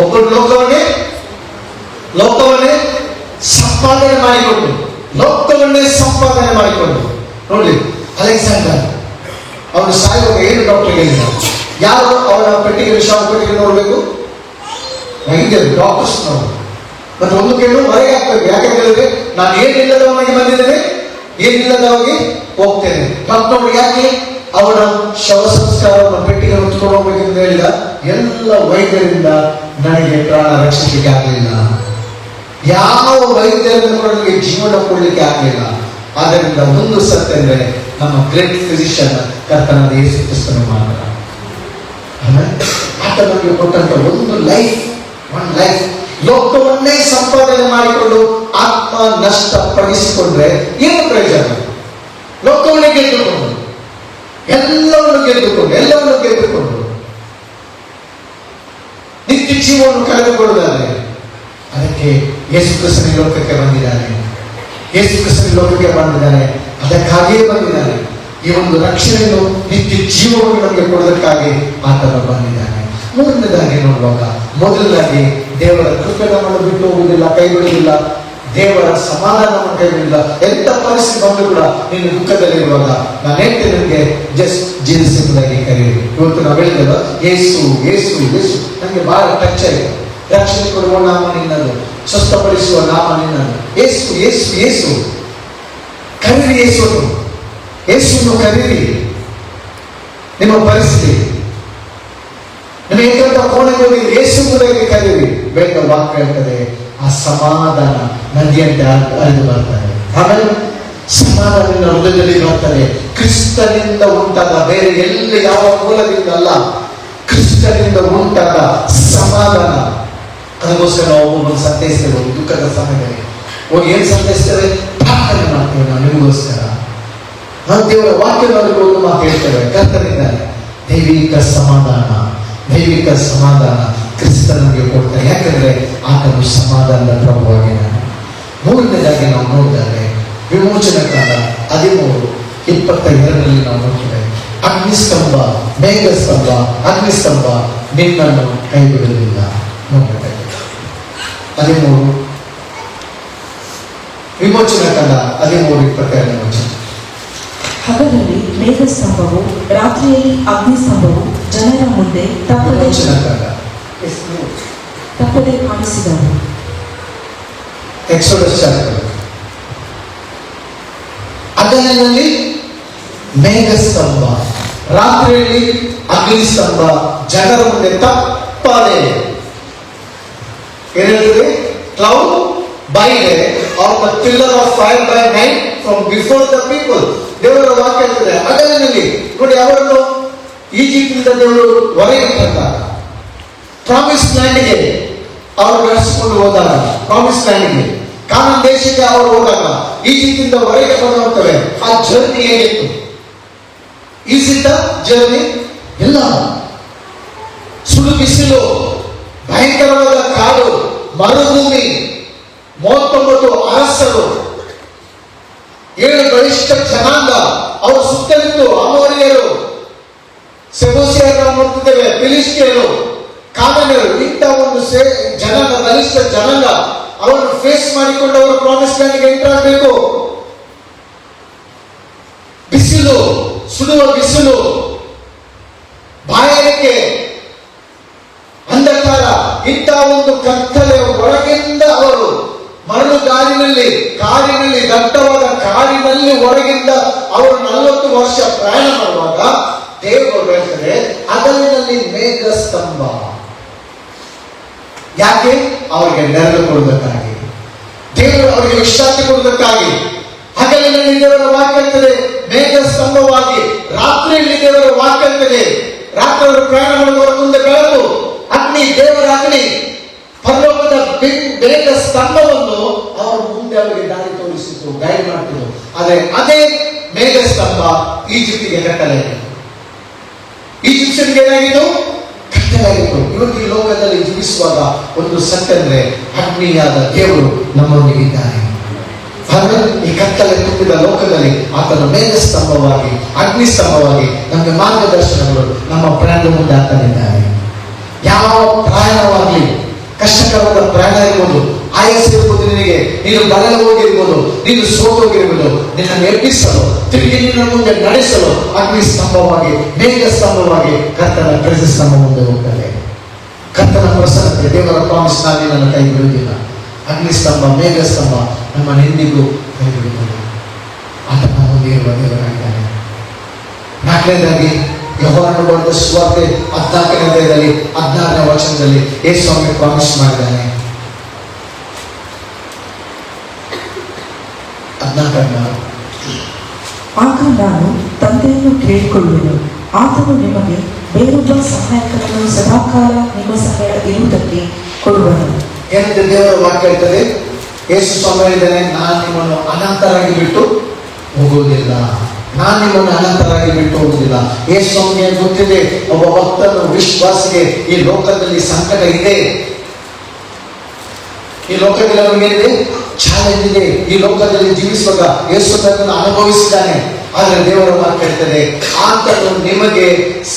ಒಬ್ಬರು ಲೋಕವನ್ನೇ ಸಂಪಾದನೆ ಮಾಡಿಕೊಂಡು ನೋಡಿ, ಅಲೆಕ್ಸಾಂಡರ್ ಅವನು ಸಾಯುವಾಗ ಏನು ಡಾಕ್ಟರ್ ಹೇಳಿದ? ಯಾರು ಅವನ ಪೆಟ್ಟಿಗೆ ವಿಷಾದ ಪೆಟ್ಟಿಗೆ ನೋಡ್ಬೇಕು? ವೈದ್ಯರು, ಡಾಕ್ಟರ್ಸ್ ನಾವು. ಮತ್ತೆ ಒಂದು ಕೇಳು ಹೊರಗೆ ಹಾಕ್ಬೇಕು. ಯಾಕೆ ಹೇಳಿದ್ರೆ ನಾನು ಏನಿಲ್ಲದವನಾಗಿ ಬಂದಿದ್ದೇನೆ, ಏನಿಲ್ಲದವಾಗಿ ಹೋಗ್ತೇನೆ. ಮತ್ತೆ ನೋಡಿ ಯಾಕೆ ಅವನ ಶವ ಸಂಸ್ಕಾರವನ್ನು ಪೆಟ್ಟಿಗೆ ಹೊತ್ಕೊಂಡು ಹೋಗ್ಬೇಕೆಂದು ಹೇಳಿದ? ಎಲ್ಲ ವೈದ್ಯರಿಂದ ನನಗೆ ಪ್ರಾಣ ರಕ್ಷಿಸಲಿಕ್ಕೆ ಆಗಲಿಲ್ಲ. ಯಾವ ವೈದ್ಯರಿಂದ ಕೂಡ ನನಗೆ ಜೀವನ ಕೊಡ್ಲಿಕ್ಕೆ ಆಗಲಿಲ್ಲ. ಆದ್ದರಿಂದ ಒಂದು ಸತ್ಯ ಅಂದ್ರೆ ನಮ್ಮ ಗ್ರೇಟ್ ಫಿಸಿಷಿಯನ್ ಕರ್ತನಾದ ಯೇಸು ಕ್ರಿಸ್ತನು ಮಾತ್ರ. ಆತ ನಮಗೆ ಕೊಟ್ಟಂತ ಒಂದು ಲೈಫ್ ಲೋಕವನ್ನೇ ಸಂಪಾದನೆ ಮಾಡಿಕೊಂಡು ಆತ್ಮ ನಷ್ಟ ಪಡಿಸಿಕೊಂಡ್ರೆ ಏನು ಪ್ರಯೋಜನ? ಲೋಕವನ್ನೇ ಗೆದ್ದುಕೊಂಡು ಎಲ್ಲವನ್ನು ಗೆದ್ದುಕೊಂಡು ನಿತ್ಯ ಜೀವವನ್ನು ಕಳೆದುಕೊಳ್ಳುವುದಾದ್ರೆ ಅದಕ್ಕೆ ಯೇಸು ಕ್ರಿಸ್ತನ ಲೋಕಕ್ಕೆ ಬಂದಿದ್ದಾನೆ. ಅದಕ್ಕಾಗಿಯೇ ಬಂದಿದ್ದಾನೆ. ಈ ಒಂದು ರಕ್ಷಣೆಯನ್ನು ನಿತ್ಯ ಜೀವವನ್ನು ನಮಗೆ ಕೊಡೋದಕ್ಕಾಗಿ ಆತನು ಬಂದಿದ್ದಾನೆ. ಮೂರನೇದಾಗಿ ನೋಡುವಾಗ, ಮೊದಲನೇದಾಗಿ ದೇವರ ಕೃಪೆ ನಮ್ಮನ್ನು ಬಿಟ್ಟು ಹೋಗುವುದಿಲ್ಲ, ಕೈ ಬಿಡುವುದಿಲ್ಲ. ದೇವರ ಸಮಾಧಾನವನ್ನು ಕೈ ಬಿಡುವುದಿಲ್ಲ. ಎಂತ ಪರಿಸ್ಥಿತಿ ಬಂದು ಕೂಡ ನೀನು ದುಃಖದಲ್ಲಿರುವಾಗ ನಾನು ಹೇಳ್ತೇನೆ, ನಿಮಗೆ ಜಸ್ಟ್ ಜೀಸಸ್ ಎಂಬುದಾಗಿ ಕರೆಯಿರಿ. ಇವತ್ತು ನಾವು ಹೇಳಿದಲ್ಲ, ಯೇಸು ಯೇಸು ಯೇಸು ನನಗೆ ಬಹಳ ಟಚ್ ಆಯಿತು. ರಕ್ಷಣೆ ಕೊಡುವ ನಾಮ ನಿನ್ನದು, ಸ್ವಸ್ಥಪಡಿಸುವ ನಾಮ ನಿನ್ನದು. ಯೇಸು ಯೇಸು ಯೇಸು ಕರೀರಿ. ಯೇಸುವನ್ನು ಕರೀರಿ. ನಿಮ್ಮ ಪರಿಸ್ಥಿತಿ ನಿಮಗೆ ಕೋಣೆಗೆ ಹೋಗಿ ಯೇಸು ಎಂಬುದಾಗಿ ಕರೀರಿ. ಬೇಗ ವಾಕ್ಯ ಹೇಳ್ತದೆ, ಆ ಸಮಾಧಾನ ನದಿಯಂತೆ ಹರಿದು ಬರ್ತಾರೆ. ಆಮೇಲೆ ಸಮಾಧಾನ ಹೃದಯದಲ್ಲಿ ಬರ್ತಾರೆ. ಕ್ರಿಸ್ತನಿಂದ ಉಂಟಾದ, ಬೇರೆ ಎಲ್ಲ ಯಾವ ಮೂಲದಿಂದ ಅಲ್ಲ, ಕ್ರಿಸ್ತನಿಂದ ಉಂಟಾದ ಸಮಾಧಾನ. ಅದಕ್ಕೋಸ್ಕರ ನಾವು ಒಬ್ಬೊಬ್ಬರು ಸಂತೈಸ್ತೇವೆ. ದುಃಖದ ಸಮಯದಲ್ಲಿ ಹೋಗಿ ಏನ್ ಸಂತೈಸ್ತೇವೆ? ಪ್ರಾರ್ಥನೆ ಮಾಡ್ತೇವೆ ನಾವು ನಿಮಗೋಸ್ಕರ. ನಾವು ದೇವರ ವಾಕ್ಯದಲ್ಲಿ ಒಂದು ಮಾತು ಹೇಳ್ತೇವೆ, ಕರ್ತನಿದ್ದಾನೆ. ದೈವಿಕ ಸಮಾಧಾನ ಕ್ರಿಸ್ತನಿಗೆ ಕೊಡ್ತಾರೆ. ಯಾಕಂದ್ರೆ ಆತನು ಸಮಾಧಾನದ ಪ್ರಭುವಾಗಿದ್ದಾನೆ. ಮೂರನೇದಾಗಿ ನಾವು ನೋಡಿದರೆ ವಿಮೋಚನ ಕಾಲ 13:22 ನಾವು ನೋಡ್ತೇವೆ. ಅಗ್ನಿಸ್ತಂಭ ನಿನ್ನನ್ನು ಕೈ ಬಿಡಲಿಲ್ಲ. ನೋಡ್ಬೇಕು 13 ವಿಮೋಚನ ಕಾಲ 13:22 ವಿಮೋಚನೆ. ಹಗಲಲ್ಲಿ ಮೇಘಸ್ತಂಭವು, ರಾತ್ರಿಯಲ್ಲಿ ಅಗ್ನಿಸ್ತಂಭವು ಜನರ ಮುಂದೆ ತಪ್ಪದೆ ಕಾಣಿಸಿದವು. Exodus chapter. ಹಗಲಿನಲ್ಲಿ ಮೇಘಸ್ತಂಭ, ರಾತ್ರಿಯಲ್ಲಿ ಅಗ್ನಿಸ್ತಂಭ ಜನರ ಮುಂದೆ ತಪ್ಪದೆ. ಏನ್ ಹೇಳ್ತದೆ? Cloud by day or the pillar of fire by night from before the people. ದೇವರ ವಾಕ್ಯ ಹೇಳ್ತದೆ ಹಗಲಿನಲ್ಲಿ. ನೋಡಿ, ಅವರನ್ನು ಈಜಿಪ್ಟಿನಿಂದ ದೇವರು ಹೊರಗೆ ತಂದಾಗ, ಪ್ರಾಮಿಸ್ ಲ್ಯಾಂಡ್ಗೆ ಅವರು ನಡೆಸಿಕೊಂಡು ಹೋದಾಗ, ಪ್ರಾಮಿಸ್ ಲ್ಯಾಂಡ್ಗೆ ಕಾನಾನ್ ದೇಶಕ್ಕೆ ಅವರು ಹೋದಾಗ ಈಜಿಪ್ಟಿನಿಂದ ಹೊರಗೆ ಬಂದುತ್ತವೆ. ಆ ಜರ್ನಿ ಹೇಗಿತ್ತು? Is it journey? ಇಲ್ಲ. ಸುಡು ಬಿಸಿಲು, ಭಯಂಕರವಾದ ಕಾಡು, ಮರುಭೂಮಿ, 39 ಅರಸರು, 7 ಬಲಿಷ್ಠ ಜನಾಂಗ ಅವರ ಸುತ್ತಲಿದ್ದು, ಅಮೋರಿಯರು, ಸೆಬೂಸಿಯರು ನೋಡ್ತಿದ್ದೇವೆ, ಫಿಲಿಸ್ಟಿಯರು, ಕಾನಾನ್ಯರು, ಇಂಥ ಒಂದು ಜನಾಂಗ, ಬಲಿಷ್ಠ ಜನಾಂಗ ಅವರನ್ನು ಫೇಸ್ ಮಾಡಿಕೊಂಡು ಅವರು ಪ್ರಾಮಿಸ್ ಲ್ಯಾಂಡ್ಗೆ ಎಂಟರ್ ಆಗಬೇಕು. ಬಿಸಿಲು, ಸುಡುವ ಬಿಸಿಲು, ಬಾಯಾರಿಕೆ, ಅಂಧಕಾರ, ಇಂಥ ಒಂದು ಕತ್ತಲೆ ಒಳಗಿಂದ ಅವರು ಮರಳು ಕಾರಿನಲ್ಲಿ ದಟ್ಟವಾದ ಕಾರಿನಲ್ಲಿ ಹೊರಗಿಂದ ಅವರು 40 ವರ್ಷ ಪ್ರಯಾಣ ಮಾಡುವಾಗ ದೇವರು ಹೇಳ್ತಾರೆ ಹಗಲಿನಲ್ಲಿ ಮೇಘಸ್ತಂಭ. ಯಾಕೆ? ಅವರಿಗೆ ನೆರಳು ಕೊಡುವುದಕ್ಕಾಗಿ, ದೇವರು ಅವರಿಗೆ ವಿಶ್ರಾಂತಿ ಕೊಡುವುದಕ್ಕಾಗಿ. ಹಗಲಿನಲ್ಲಿ ದೇವರ ವಾಕ್ಯ ಹೇಳ್ತದೆ ಮೇಘಸ್ತಂಭವಾಗಿ, ರಾತ್ರಿಯಲ್ಲಿ ದೇವರ ವಾಕ್ಯ ಹೇಳ್ತದೆ ರಾತ್ರಿ ಅವರು ಪ್ರಯಾಣ ಮಾಡುವವರ ಮುಂದೆ ಬೆಳಕು, ಅಗ್ನಿ, ದೇವರ ಅಗ್ನಿ, ಪರಲೋಕದ ಬೇಗ ಸ್ತಂಭವನ್ನು ಅವರ ಮುಂದೆ ಅವರಿಗೆ ದಾರಿ ತೋರಿಸಿತು, ಗೈಡ್ ಮಾಡ್ತಿದ್ರು. ಆದರೆ ಅದೇ ಮೇಘ ಸ್ತಂಭ ಈಜಿಪ್ಟಿಗೆ ಕಟ್ಟಲಾಯಿತು. ಈಜಿಪ್ಷನ್ಗೆ ಏನಾಗಿತ್ತು? ಕಟ್ಟಲಾಗಿತ್ತು. ಇವತ್ತು ಈ ಲೋಕದಲ್ಲಿ ಜೀವಿಸುವಾಗ ಒಂದು ಸತ್ಯ ಅಂದ್ರೆ ಅಗ್ನಿಯಾದ ದೇವರು ನಮ್ಮೊಂದಿಗಿದ್ದಾನೆ. ಆದರೆ ಈ ಕತ್ತಲೆ ತುಂಬಿದ ಲೋಕದಲ್ಲಿ ಆತನ ಮೇಘ ಸ್ತಂಭವಾಗಿ, ಅಗ್ನಿ ಸ್ತಂಭವಾಗಿ ನಮಗೆ ಮಾರ್ಗದರ್ಶನಗಳು ನಮ್ಮ ಪ್ರಯಾಣದ ಮುಂದೆ ಆತನಿದ್ದಾನೆ. ಯಾವ ಪ್ರಯಾಣವಾಗಲಿ, ಕಷ್ಟಕರವಾದ ಪ್ರಯಾಣ ಇರ್ಬೋದು, ಆಯಾಸ ಇರ್ಬೋದು, ನಿನಗೆ ನೀನು ಬರಲು ಹೋಗಿರ್ಬೋದು, ನೀನು ಸೋತೋಗಿರ್ಬೋದು, ನಿನ್ನನ್ನು ಎಬ್ಬಿಸಲು, ತಿರುಗಿ ನಿನ್ನ ಮುಂದೆ ನಡೆಸಲು ಅಗ್ನಿ ಸ್ತಂಭವಾಗಿ, ಮೇಘ ಸ್ತಂಭವಾಗಿ ಕರ್ತನ ಪ್ರೆಸೆನ್ಸ್ ನಮ್ಮ ಮುಂದೆ ಹೋಗ್ತದೆ. ಕರ್ತನ ಪ್ರಸನ್ನತೆ, ದೇವರ ಪ್ರಾಮಿಸ್, ನಾನು ನನ್ನ ಕೈ ಬಿಡುವುದಿಲ್ಲ. ಅಗ್ನಿ ಸ್ತಂಭ, ಮೇಘ ಸ್ತಂಭ ನಮ್ಮ ಎಂದಿಗೂ ಕೈ ಬಿಡುತ್ತದೆ. ಆ ನಮಗೆ ಇರುವ ದೇವರಾಗಿದ್ದಾನೆ. ನಾಲ್ಕನೇದಾಗಿ ಯೋಹಾನನು ಬರೆದ ಸುವಾರ್ತೆ 14ನೇ ಅಧ್ಯಾಯದಲ್ಲಿ 16ನೇ ವಚನದಲ್ಲಿ ಯೇಸು ಸ್ವಾಮಿ ಪ್ರಾಮಿಸ್ ಮಾಡಿದ್ದಾನೆ. 14 ಆಗ ನಾನು ತಂದೆಯನ್ನು ಕೇಳಿಕೊಳ್ಳುವೆನು, ಆತನು ನಿಮಗೆ ಬೇರೊಬ್ಬ ಸಹಾಯಕರನ್ನು ಸದಾಕಾಲ ನಿಮ್ಮ ಸಂಗಡ ಇರುವುದಕ್ಕೆ ಕೊಡುವನು. ಏನಂದ್ರೆ ದೇವರ ವಾಕ್ಯ ಹೇಳ್ತದೆ, ಯೇಸು ಸ್ವಾಮಿ ಹೇಳಿದ್ದಾನೆ, ನಾನು ನಿಮ್ಮನ್ನು ಅನಂತರಾಗಿ ಬಿಟ್ಟು ಹೋಗುವುದಿಲ್ಲ. ನಾನು ನಿಮ್ಮನ್ನು ಅನಂತರಾಗಿ ಬಿಟ್ಟು ಹೋಗುವುದಿಲ್ಲ. ಯೇಸು ಸ್ವಾಮಿಗೆ ಗೊತ್ತಿದೆ, ಒಬ್ಬ ಭಕ್ತನು ವಿಶ್ವಾಸಿಗೆ ಈ ಲೋಕದಲ್ಲಿ ಸಂಕಟ ಇದೆ, ಈ ಲೋಕದಲ್ಲಿ ಅವನಿಗೇನಿದೆ, ಚಾಲೆಂಜ್ ಇದೆ. ಈ ಲೋಕದಲ್ಲಿ ಜೀವಿಸುವಾಗ ಯೇಸು ತನ್ನನ್ನು ಅನುಭವಿಸಿದ್ದಾನೆ. ಆದರೆ ದೇವರ ವಾಕ್ಯ ಹೇಳ್ತದೆ, ಆತನು ನಿಮಗೆ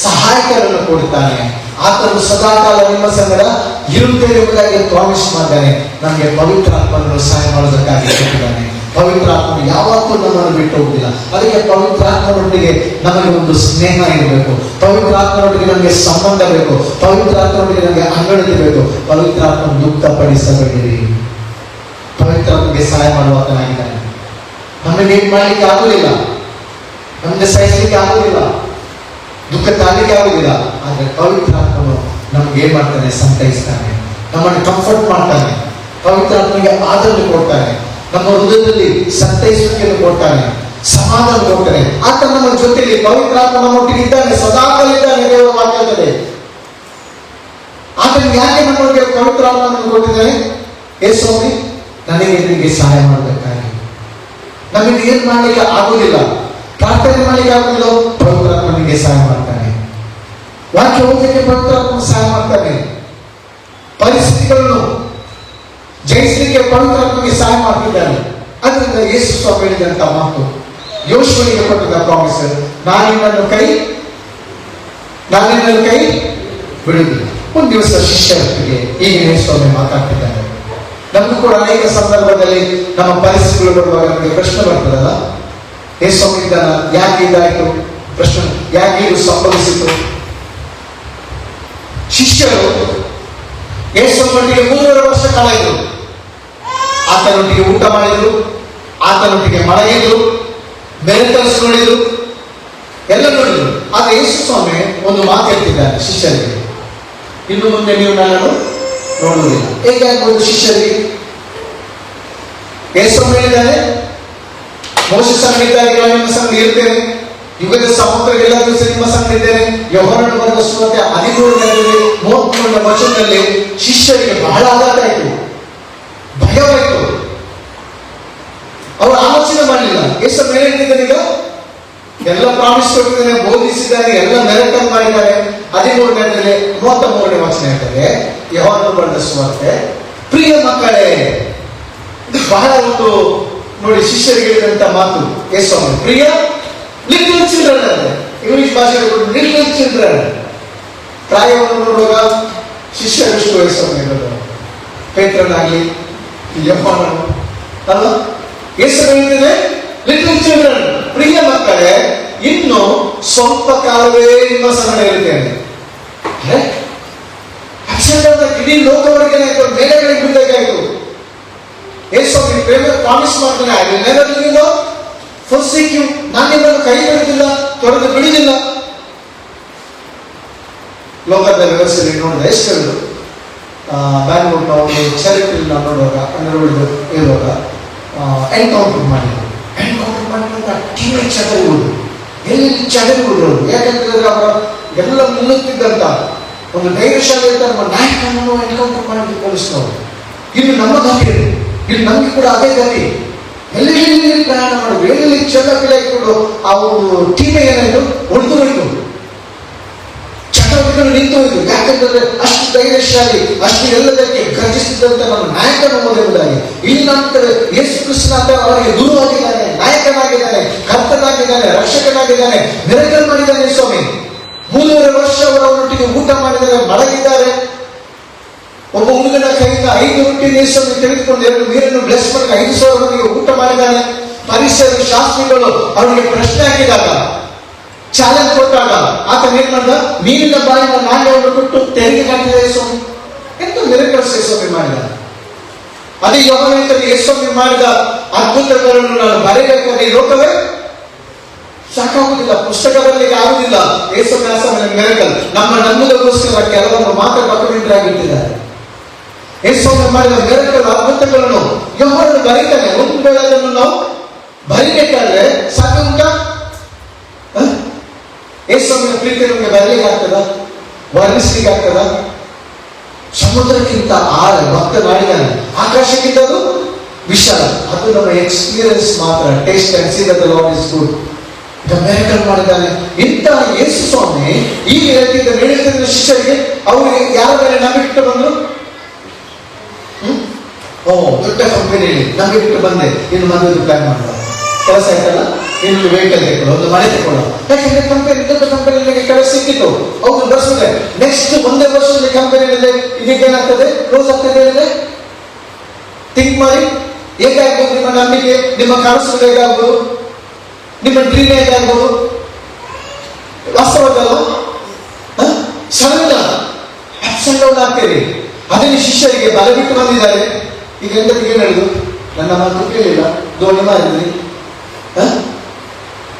ಸಹಾಯಕರನ್ನು ಕೊಡುತ್ತಾನೆ, ಆತನು ಸದಾಕಾಲ ನಿಮ್ಮ ಸಂಗಡ ಇರುತ್ತೇನೆ ಎಂಬುದಾಗಿ ಪ್ರಾಮಿಸ್ ಮಾಡಿದ್ದಾನೆ. ನಮಗೆ ಪವಿತ್ರ ಆತ್ಮನನ್ನು ಸಹಾಯ ಮಾಡೋದಕ್ಕಾಗಿ ಕೊಟ್ಟಿದ್ದಾನೆ. ಪವಿತ್ರ ಆತ್ಮನು ಯಾವತ್ತೂ ನಮ್ಮನ್ನು ಬಿಟ್ಟು ಹೋಗುದಿಲ್ಲ. ಅದಕ್ಕೆ ಪವಿತ್ರ ಆತ್ಮನೊಟ್ಟಿಗೆ ನಮಗೆ ಒಂದು ಸ್ನೇಹ ಇರಬೇಕು, ಪವಿತ್ರ ಆತ್ಮನೊಟ್ಟಿಗೆ ನಮಗೆ ಸಂಬಂಧ ಬೇಕು, ಪವಿತ್ರ ಆತ್ಮನೊಟ್ಟಿಗೆ ನಮಗೆ ಅಂಗಡಿ ಬೇಕು. ಪವಿತ್ರ ಆತ್ಮನ ದುಃಖಪಡಿಸಬೇಡಿರಿ. ಪವಿತ್ರ ಆತ್ಮನಿಗೆ ಸಹಾಯ ಮಾಡುವಾತನಾಗಿದ್ದಾನೆ. ನಮಗೆ ಏನ್ ಮಾಡ್ಲಿಕ್ಕೆ ಆಗುದಿಲ್ಲ, ನಮಗೆ ಸಹಿಸಲಿಕ್ಕೆ ಆಗುದಿಲ್ಲ, ದುಃಖ ತಾಳ್ಲಿಕ್ಕೆ ಆಗುದಿಲ್ಲ. ಆದ್ರೆ ಪವಿತ್ರ ಆತ್ಮನು ನಮ್ಗೆ ಏನ್ ಮಾಡ್ತಾನೆ, ಸಂತೈಸ್ತಾನೆ, ನಮ್ಮನ್ನು ಕಂಫರ್ಟ್ ಮಾಡ್ತಾನೆ. ಪವಿತ್ರ ಆತ್ಮನಿಗೆ ಆದರಣೆ ಕೊಡ್ತಾನೆ, ನಮ್ಮ ಹೃದಯದಲ್ಲಿ ಸಂತೈಸುವಿಕೆಯನ್ನು ಕೊಡ್ತಾನೆ, ಸಮಾಧಾನ ಕೊಡ್ತಾನೆ. ಆತ ನಮ್ಮ ಜೊತೆಯಲ್ಲಿ ಪವಿತ್ರ ಆತ್ಮ ನಮ್ಮೊಟ್ಟಿಗೆ ಇದ್ದಾನೆ, ಸದಾಕಾಲ ಇದ್ದಾನೆ. ದೇವರ ವಾಕ್ಯದಲ್ಲಿ ಆತನಿಗೆ ಯಾಕೆ ನಮಗೆ ಪವಿತ್ರ ಆತ್ಮನನ್ನು ಕೊಟ್ಟಿದ್ದಾನೆ? ಯೇಸುವೇ ನನಗೆ ನಿಮಗೆ ಸಹಾಯ ಮಾಡಬೇಕಾಗಿ, ನಮಗೆ ಏನ್ ಮಾಡ್ಲಿಕ್ಕೆ ಆಗುದಿಲ್ಲ, ಪ್ರಾರ್ಥನೆ ಮಾಡ್ಲಿಕ್ಕೆ ಆಗುದಿಲ್ಲ, ಪವಿತ್ರ ಆತ್ಮನಿಗೆ ಸಹಾಯ ಮಾಡ್ತಾನೆ. ವಾಕ್ಯ ಓದಲಿಕ್ಕೆ ಪವಿತ್ರ ಆತ್ಮ ಸಹಾಯ ಮಾಡ್ತಾನೆ. ಪರಿಸ್ಥಿತಿಗಳನ್ನು ಜಯಿಸಲಿಕ್ಕೆ ಪವಿತ್ರ ಆತ್ಮನಿಗೆ ಸಹಾಯ ಮಾಡ್ತಿದ್ದಾನೆ. ಅದರಿಂದ ಯೇಸು ಸ್ವಾಮಿ ಹೇಳಿದಂತ ಮಾತು, ಯೋಶುವನಿಗೆ ಕೊಟ್ಟಿದ್ದ ಪ್ರಾಮಿಸ್, ನಾನಿನ್ನನ್ನು ಕೈ ಬಿಡುವುದಿಲ್ಲ. ಒಂದು ದಿವಸ ಶಿಷ್ಯರಿಗೆ ಈಗ ಯೇಸು ಸ್ವಾಮಿ ಮಾತಾಡ್ತಿದ್ದಾರೆ. ನಮಗೂ ಕೂಡ ಅನೇಕ ಸಂದರ್ಭದಲ್ಲಿ ನಮ್ಮ ಪರಿಸ್ಥಿತಿಗಳು ಬರುವಾಗ ನಮಗೆ ಪ್ರಶ್ನೆ ಬರ್ತದಲ್ಲ, ಯೇಸು ಸ್ವಾಮಿ ಇದ್ದಾನ, ಯಾಕೆ ಇದಾಯಿತು, ಪ್ರಶ್ನೆ ಯಾಕೆ ಇದು ಸಂಭವಿಸಿತು. ಶಿಷ್ಯರು ಯೇಸು ಸ್ವಾಮಿಯೊಟ್ಟಿಗೆ 3 ವರ್ಷ ಕಳೆದರು. ಆತನೊಟ್ಟಿಗೆ ಊಟ ಮಾಡಿದ್ರು, ಆತನೊಟ್ಟಿಗೆ ಮಲಗಿದ್ರು, ಮೆರಿಕಲ್ಸ್ ನೋಡಿದ್ರು, ಎಲ್ಲ ನೋಡಿದ್ರು. ಆದ್ರೆ ಯೇಸು ಸ್ವಾಮಿ ಒಂದು ಮಾತು ಹೇಳ್ತಿದ್ದಾರೆ ಶಿಷ್ಯರಿಗೆ, ಇನ್ನು ಮುಂದೆ ನೀವು ನನ್ನನ್ನು ನೋಡುವುದಿಲ್ಲ. ಹೇಗಾಗ್ಬೋದು ಶಿಷ್ಯರಿಗೆ? ಯೇಸು ಸ್ವಾಮಿ ಹೇಳಿದ್ದಾರೆ, ಮೋಶೆ ಸಂಘ ಇದ್ದಾಗ ನಿಮ್ಮ ಸಂಘ ಇರ್ತೇನೆ, ಯುಗದ ಸಮುದ್ರ ಎಲ್ಲ ದಿವಸ ನಿಮ್ಮ ಸಂಘ ಇದ್ದೇನೆ. ಯೋಹಾನನು ಬರೆದ ಸುವಾರ್ತೆ 13ನೇ 33ನೇ ವಚನದಲ್ಲಿ ಶಿಷ್ಯರಿಗೆ ಬಹಳ ಆಘಾತ ಆಯಿತು, ಭಯವಾಯಿತು. ಅವರು ಆಲೋಚನೆ ಮಾಡಲಿಲ್ಲ. ಯೇಸು ಮೇಲೆ ಹೇಳಿದ್ದಾರೆ, ಈಗ ಎಲ್ಲ ಪ್ರಾಮಿಸ್ ಕೊಟ್ಟಿದ್ದಾನೆ, ಬೋಧಿಸಿದ್ದಾರೆ, ಎಲ್ಲ ಮೆರಕಲ್ ಮಾಡಿದ್ದಾರೆ. 13ನೇ 33ನೇ ವಚನ ಹೇಳ್ತಾರೆ, ಯೋಹಾನನು ಬರೆದ ಸುವಾರ್ತೆ, ಪ್ರಿಯ ಮಕ್ಕಳೇ. ಬಹಳ ಒಂದು ನೋಡಿ ಶಿಷ್ಯರಿಗೆ ಹೇಳಿದಂತ ಮಾತು ಯೇಸು ಪ್ರಿಯ ಲಿಟಲ್ ಚಿಲ್ಡ್ರನ್ ಅಂದ್ರೆ ಇಂಗ್ಲಿಷ್ ಭಾಷೆಯಲ್ಲಿ ಲಿಟಲ್ ಚಿಲ್ಡ್ರನ್. ಪ್ರಾಯವನ್ನು ನೋಡುವಾಗ ಶಿಷ್ಯರು ಎಷ್ಟು ವಯಸ್ಸು ಇರೋದು, ಪೇತ್ರನಾಗ್ಲಿ ಯೋಹಾನನು ಅಲ್ಲ, ಯೇಸು ಹೇಳಿದ್ರೆ ಲಿಟಲ್ ಚಿಲ್ಡ್ರನ್, ಪ್ರಿಯ ಮಕ್ಕಳೇ, ಇನ್ನು ಸ್ವಲ್ಪ ಕಾಲವೇ ನಿಮ್ಮ ಸಂಗಡ ಇರುತ್ತೇನೆ. ಇಡೀ ಲೋಕವರೆಗೆ ಆಯ್ತು, ಮೇಲೆಗಳಿಗೆ ಬಿದ್ದಾಗಾಯ್ತು. ಯೇಸು ಪ್ರೇಮ ಪ್ರಾಮಿಸ್ ಮಾಡ್ತಾನೆ, I will never leave you, forsake you, ನಾನು ನಿಮ್ಮನ್ನು ಕೈ ಬಿಡುವುದಿಲ್ಲ, ತೊರೆದು ಬಿಡುವುದಿಲ್ಲ. ಲೋಕದ ವ್ಯವಸ್ಥೆಯಲ್ಲಿ ನೋಡಿದ್ರೆ ಎಷ್ಟೆಲ್ಲರೂ ಬ್ಯಾಂಗ್ಳೂರ್ನ ಒಂದು ಚರಿತ್ರೆ ನೋಡುವಾಗ ಇರುವಾಗ ಎನ್ಕೌಂಟರ್ ಮಾಡಿದ್ರು. ಎನ್ಕೌಂಟರ್ ಮಾಡಿದಾಗ ಟಿವಿ ಚದರಿಗುವುದು, ಎಲ್ಲಿ ಚದರಿಗುವುದು. ಯಾಕಂತಂದ್ರೆ ಅವರ ಎಲ್ಲ ಮುನ್ನುತ್ತಿದ್ದಂತ ಒಂದು ಧೈರ್ಯಶಾಲಿ ಅಂತ ನಮ್ಮ ನಾಯಕನನ್ನು ಎನ್ಕೌಂಟರ್ ಮಾಡಿದ್ರು ಪೊಲೀಸ್ನವರು. ಇಲ್ಲಿ ನಮ್ಮ ಗತಿ ಇದೆ, ಇಲ್ಲಿ ನಮ್ಗೆ ಕೂಡ ಅದೇ ಗತಿ. ಎಲ್ಲಿ ಪ್ರಯಾಣ ಮಾಡಿದ್ರು, ಎಲ್ಲಿ ಚೆಲ್ಲ ಪಿಲಾಯಿಕೊಂಡು ಆ ಒಂದು ಟೀಮ್ ಏನಾಯ್ತು, ಉಳಿದು ಹೋಯ್ತು, ಚಟುವಟಿಕೆಗಳು ನಿಂತು ಹೋಯ್ತು. ಯಾಕಂತಂದ್ರೆ ಅಷ್ಟು ಧೈರ್ಯಶಾಲಿ, ಅಷ್ಟು ಎಲ್ಲದಕ್ಕೆ ಗರ್ಜಿಸಿದಂತ ನಮ್ಮ ನಾಯಕನ ಮೊದಲಾಗಿ ಇಲ್ಲಿ ನಮ್ಮ ಯೇಸು ಕೃಷ್ಣನಾಥ ಅವರಿಗೆ ಗುರುವಾಗಿದ್ದಾನೆ, ನಾಯಕನಾಗಿದ್ದಾನೆ, ಕರ್ತನಾಗಿದ್ದಾನೆ, ರಕ್ಷಕನಾಗಿದ್ದಾನೆ, ಮಿರಕಲ್ ಮಾಡಿದ್ದಾನೆ ಸ್ವಾಮಿ. 3.5 ವರ್ಷ ಅವರೊಟ್ಟಿಗೆ ಊಟ ಮಾಡಿದ್ದಾರೆ, ಮಲಗಿದ್ದಾರೆ. ಒಬ್ಬ ಹುಡುಗನ ಕೈಯಿಂದ 5 ರೊಟ್ಟಿ ನೇಸನ್ನು ತೆಗೆದುಕೊಂಡು 2 ನೀರನ್ನು ಬ್ಲೆಸ್ ಮಾಡಿ 5,000 ಮಂದಿಗೆ ಊಟ ಮಾಡಿದ್ದಾನೆ. ಪರಿಸರ ಶಾಸ್ತ್ರಿಗಳು ಅವರಿಗೆ ಪ್ರಶ್ನೆ ಹಾಕಿದಾಗ, ಚಾಲೆಂಜ್ ಕೊಟ್ಟಾಗ ಆತ ಏನ್ ಮಾಡ್ದ, ಮೀನಿನ ಬಾಯಿನ ನಾಣ್ಯವನ್ನು ಕೊಟ್ಟು ತೆರಿಗೆ ಕಟ್ಟಿದ ಸ್ವಾಮಿ. ಎಂತ ಮಿರಕಲ್ಸ್ ಸ್ವಾಮಿ ಮಾಡಿದ. ಅದೇ ಯೋಹಾನನಲ್ಲಿ ಯೇಸು ಮಾಡಿದ ಅದ್ಭುತಗಳನ್ನು ನಾನು ಬರೆಯಬೇಕಾದ್ರೆ ಈ ಲೋಕವೇ ಸಾಕಾಗುವುದಿಲ್ಲ, ಪುಸ್ತಕ ಬರಲಿಕ್ಕೆ ಆಗುದಿಲ್ಲ. ಯೇಸು ಮಿರಕಲ್ ನಮ್ಮ ನಂಬುದಕ್ಕೋಸ್ಕರ ಕೆಲವನ್ನು ಮಾತ್ರ ಡಾಕ್ಯುಮೆಂಟರಿ ಆಗಿಟ್ಟಿದ್ದಾರೆ. ಯೇಸು ಮಾಡಿದ ಮಿರಕಲ್ ಅದ್ಭುತಗಳನ್ನು ಯೋಹಾನನು ಬರೀತಾನೆ. ಒಂದು ವೇಳೆ ಅದನ್ನು ನಾವು ಬರೀಬೇಕಾದ್ರೆ ಸಾಧ್ಯ ಉಂಟಾ? ಯೇಸುವಿನ ಪ್ರೀತಿ ನಮಗೆ ಬರಲಿಕ್ಕೆ ಆಗ್ತದ? ವರ್ಣಿಸ್ಲಿಕ್ಕೆ ಆಗ್ತದ? ಸಮುದ್ರಕ್ಕಿಂತ ಆಳ ಭಕ್ತನಾಡಿದ್ದಾನೆ, ಆಕಾಶಕ್ಕಿಂತ ಅದು ವಿಶಾಲ. ಅದು ನಮ್ಮ ಎಕ್ಸ್ಪೀರಿಯನ್ಸ್ ಮಾತ್ರ. Taste and sea that the lord is good. ಈಗ ಮಿರಕಲ್ ಮಾಡಿದ್ದಾನೆ. ಇಂಥ ಯೇಸು ಸ್ವಾಮಿ ಈಗ ಹೇಳ್ತಿದ್ದ ನಡೆಯುತ್ತಿದ್ದ ಶಿಷ್ಯರಿಗೆ ಅವರಿಗೆ ಯಾರ ಮೇಲೆ ನಂಬಿಟ್ಟು ಬಂದ್ರು? ದೊಡ್ಡ ಕಂಪನಿಯಲ್ಲಿ ನಂಬಿಟ್ಟು ಬಂದೆ, ಇನ್ನು ಮದುವೆ ಪ್ಲಾನ್ ಮಾಡುವ ಕೆಲಸ ಆಯ್ತಲ್ಲ, ಇನ್ನು ವೆಹಿಕಲ್ ತೆಕೊಳ್ಳೋ, ಒಂದು ಮನೆ ತೆಕೊಳ್ಳೋ. ಯಾಕಂದ್ರೆ ಕಂಪನಿ ದೊಡ್ಡ ಕಂಪನಿಯಲ್ಲಿ ಕೆಲಸ ಸಿಕ್ಕಿತ್ತು, ಅವ್ರು ಬರ್ಸಿದ್ರೆ ನೆಕ್ಸ್ಟ್ ಒಂದೇ ವರ್ಷದಲ್ಲಿ ಕಂಪನಿಯಲ್ಲಿ ಇದಕ್ಕೆ ಏನಾಗ್ತದೆ, ಕ್ಲೋಸ್ ಆಗ್ತದೆ ಹೇಳಿದ್ರೆ ಥಿಂಕ್ ಮಾಡಿ. ಹೇಗಾಗ್ಬೋದು ನಿಮ್ಮ ನಂಬಿಕೆ, ನಿಮ್ಮ ಕನಸುಗಳು ಹೇಗಾಗ್ಬೋದು, ನಿಮ್ಮ ಡ್ರೀಮ್ ಹೇಗಾಗ್ಬೋದು? ವಾಸ್ತವದಲ್ಲ, ಸಡನ್ ಅಪ್ಸ್ ಅಂಡ್ ಡೌನ್ ಆಗ್ತೇವೆ. ಅದನ್ನು ಶಿಷ್ಯರಿಗೆ ಬಲ ಬಿಟ್ಟು ಬಂದಿದ್ದಾರೆ. ಈಗ ಎಂದಕ್ಕೆ ಏನು ಹೇಳಿದ್ರು? ನನ್ನ ಮಾತು ಕೇಳಿಲ್ಲ, ದೋಣಿ ಮಾರಿದ್ರಿ,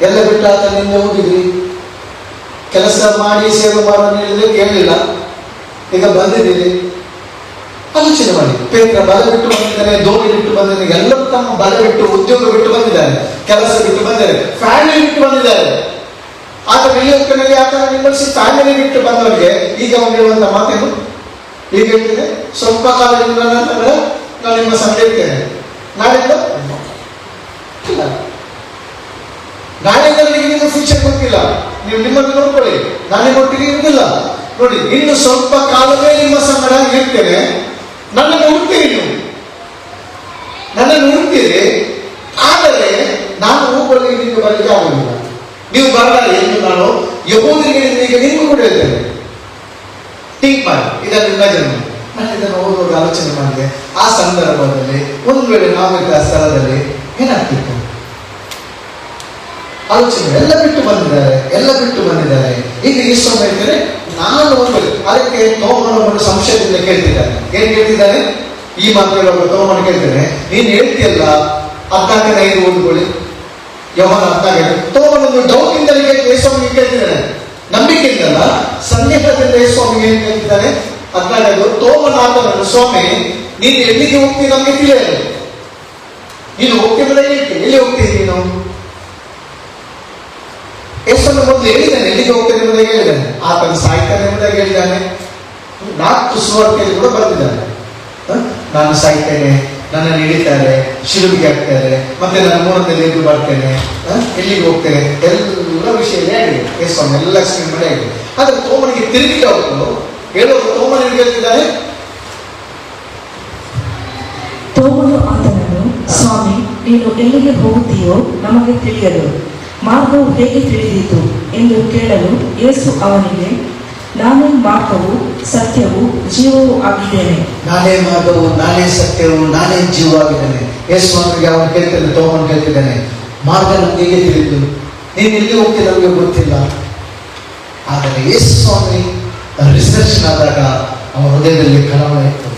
ಎಲ್ಲ ಬಿಟ್ಟು ಆತನಿಂದ ಹೋಗಿದ್ರಿ, ಕೆಲಸ ಮಾಡಿ ಸೇವೆ ಮಾಡೋಣ ಹೇಳಿದ್ರೆ ಕೇಳಲಿಲ್ಲ, ಈಗ ಬಂದಿದ್ದೀರಿ. ಆಲೋಚನೆ ಮಾಡಿ. ಪೇತ್ರ ಬಲ ಬಿಟ್ಟು ಬಂದಿದ್ದಾನೆ, ದೋಣಿ ಬಿಟ್ಟು ಬಂದಿದ್ದಾನೆ, ಎಲ್ಲರೂ ತಮ್ಮ ಬಲ ಬಿಟ್ಟು, ಉದ್ಯೋಗ ಬಿಟ್ಟು ಬಂದಿದ್ದಾರೆ, ಕೆಲಸ ಬಿಟ್ಟು ಬಂದಿದ್ದಾರೆ, ಫ್ಯಾಮಿಲಿ ಬಿಟ್ಟು ಬಂದಿದ್ದಾರೆ. ಆತ ನಿಲ್ಲುವಲ್ಲಿ ಆತನ ನಿಲ್ಲಿಸಿ ಫ್ಯಾಮಿಲಿ ಬಿಟ್ಟು ಬಂದವರಿಗೆ ಈಗ ಅವನು ಹೇಳುವಂತ ಮಾತೇನು? ಈಗ ಹೇಳ್ತೇನೆ, ಸ್ವಲ್ಪ ಕಾಲದಿಂದ ನಂತರ ನಾನು ನಿಮ್ಮ ಸಂಘ ಇರ್ತೇನೆ, ನಾಳೆಯಿಂದ ಇಲ್ಲ, ನಾಳೆಯಿಂದ ನನಗೆ ನಿಮ್ಮ ಫ್ಯೂಚರ್ ಗೊತ್ತಿಲ್ಲ, ನೀವು ನಿಮ್ಮನ್ನು ನೋಡ್ಕೊಳ್ಳಿ, ನಾನು ನಿಮ್ಮೊಟ್ಟಿಗೆ ಇರುವುದಿಲ್ಲ. ನೋಡಿ, ಇನ್ನು ಸ್ವಲ್ಪ ಕಾಲವೇ ನಿಮ್ಮ ಸಂಗಡ ಇರ್ತೇನೆ, ನನ್ನನ್ನು ಹುಡುಕ್ತೀರಿ, ನೀವು ನನ್ನನ್ನು ಹುಡುಕ್ತೀರಿ. ಆದರೆ ನಾನು ಹೋಗಲಿ, ನಿಮಗೆ ಬರಲಿಕ್ಕೆ ಆಗುವುದಿಲ್ಲ, ನೀವು ಬರಲಾರಿ ಎಂದು ನಾನು ಯಹೂದರಿಗೆ ಈಗ ನಿಮಗೂ ಕೂಡ ಹೇಳ್ತೇನೆ. ಥಿಂಕ್ ಮಾಡಿ, ಇದನ್ನು ಇಮ್ಯಾಜಿನ್ ಮಾಡಿ. ನಾನು ಇದನ್ನು ಓದುವಾಗ ಆಲೋಚನೆ ಮಾಡಿದೆ, ಆ ಸಂದರ್ಭದಲ್ಲಿ ಒಂದು ವೇಳೆ ನಾವಿದ್ದ ಸ್ಥಳದಲ್ಲಿ ಏನಾಗ್ತಿತ್ತು? ಆಲೋಚನೆ. ಎಲ್ಲ ಬಿಟ್ಟು ಬಂದಿದ್ದಾರೆ, ಎಲ್ಲ ಬಿಟ್ಟು ಬಂದಿದ್ದಾರೆ. ಈಗ ಇಷ್ಟೊಂದು ಹೇಳ್ತಾರೆ, ನಾನು ಒಂದು ಅದಕ್ಕೆ ತೋಮನವನ್ನು ಸಂಶಯದಿಂದ ಕೇಳ್ತಿದ್ದಾನೆ. ಏನ್ ಕೇಳ್ತಿದ್ದಾನೆ? ಈ ಮಾತು ಹೇಳುವಾಗ ತೋಮನ ಕೇಳ್ತೇನೆ, ನೀನು ಹೇಳ್ತೀಯಲ್ಲ 14:5 ಓದ್ಕೊಳ್ಳಿ, ಯೋಹಾನ 14. ತೋಮನೊಂದು ಡೌಟ್ ಇಂದಲೇ ಯೇಸುವಿಗೆ ಕೇಳ್ತಿದ್ದಾನೆ, ನಂಬಿಕೆಯಿಂದಲ್ಲ, ಸಂದೇಹದಿಂದ ಯೇಸುವಿಗೆ ಏನ್ ಕೇಳ್ತಿದ್ದಾನೆ? 14. ತೋಮನಾಥನನ್ನು, ಸ್ವಾಮಿ ನೀನು ಎಲ್ಲಿಗೆ ಹೋಗ್ತೀನಿ ನಮ್ಗೆ ತಿಳಿಯಲ್ಲ, ನೀನು ಹೋಗ್ತಿದ್ರೆ ಎಲ್ಲಿ ಹೋಗ್ತೀನಿ ನೀನು? ಯೇಸುವನ್ನು ಮೊದಲು ಹೇಳಿದ್ದಾನೆ, ಎಲ್ಲಿಗೆ ಹೋಗ್ತೇನೆ ಎಂಬುದಾಗಿ ಹೇಳಿದ್ದಾನೆ, ಆತನು ಸಾಯ್ತಾನೆ ಎಂಬುದಾಗಿ ಹೇಳಿದ್ದಾನೆ. 4 ಸುವಾರ್ತೆಯಲ್ಲಿ ಕೂಡ ಬರೆದಿದ್ದಾನೆ, ನಾನು ಸಾಯ್ತೇನೆ, ನನ್ನನ್ನು ಹಿಡಿತಾರೆ, ಶಿಲುಬೆಗೆ ಹಾಕ್ತಾರೆ, ಮತ್ತೆ ನಾನು 3ನೇ ಎದ್ದು ಬರ್ತೇನೆ, ಎಲ್ಲಿಗೆ ಹೋಗ್ತೇನೆ, ಎಲ್ಲ ವಿಷಯ ಆಗಿದೆ. ಯೇಸುವನ್ನು ಎಲ್ಲ ಎಕ್ಸ್ಪ್ಲೇನ್ ಮಾಡಿ ಆಗಿದೆ. ಆದ್ರೆ ತೋಮನಿಗೆ ತಿರುಗಿಲ್ಲ, ಅವರು ಹೇಳೋದು ತೋಮನಿಗೆ ಹೇಳ್ತಿದ್ದಾನೆ. ತೋಮನು ಆತನನ್ನು, ಸ್ವಾಮಿ ನೀನು ಎಲ್ಲಿಗೆ ಹೋಗುತ್ತೀಯೋ ನಮಗೆ ತಿಳಿಯಲು, ಮಾರ್ಗವು ಹೇಗೆ ತಿಳಿದೀತು ಎಂದು ಕೇಳಲು, ಯೇಸು ಅವನಿಗೆ, ನಾನೇ ಮಾರ್ಗವು ಸತ್ಯವೂ ಜೀವವೂ ಆಗಿದ್ದೇನೆ. ನಾನೇ ಮಾರ್ಗವು, ನಾನೇ ಸತ್ಯವು, ನಾನೇ ಜೀವವಾಗಿದ್ದೇನೆ. ಯೇಸು ಅವನಿಗೆ ಅವನು ಕೇಳ್ತಾನೆ, ತೋಮನ್ ಕೇಳ್ತಿದ್ದಾನೆ, ಮಾರ್ಗ ನಮ್ಗೆ ಹೇಗೆ ತಿಳಿದು? ನೀನು ಎಲ್ಲಿ ಹೋಗ್ತೀನಿ ನಮಗೆ ಗೊತ್ತಿಲ್ಲ. ಆದರೆ ಯೇಸು ಸ್ವಾಮಿ ರಿಸರ್ಚ್ ಆದಾಗ ಅವರ ಹೃದಯದಲ್ಲಿ ಕಳವಳ ಇತ್ತು,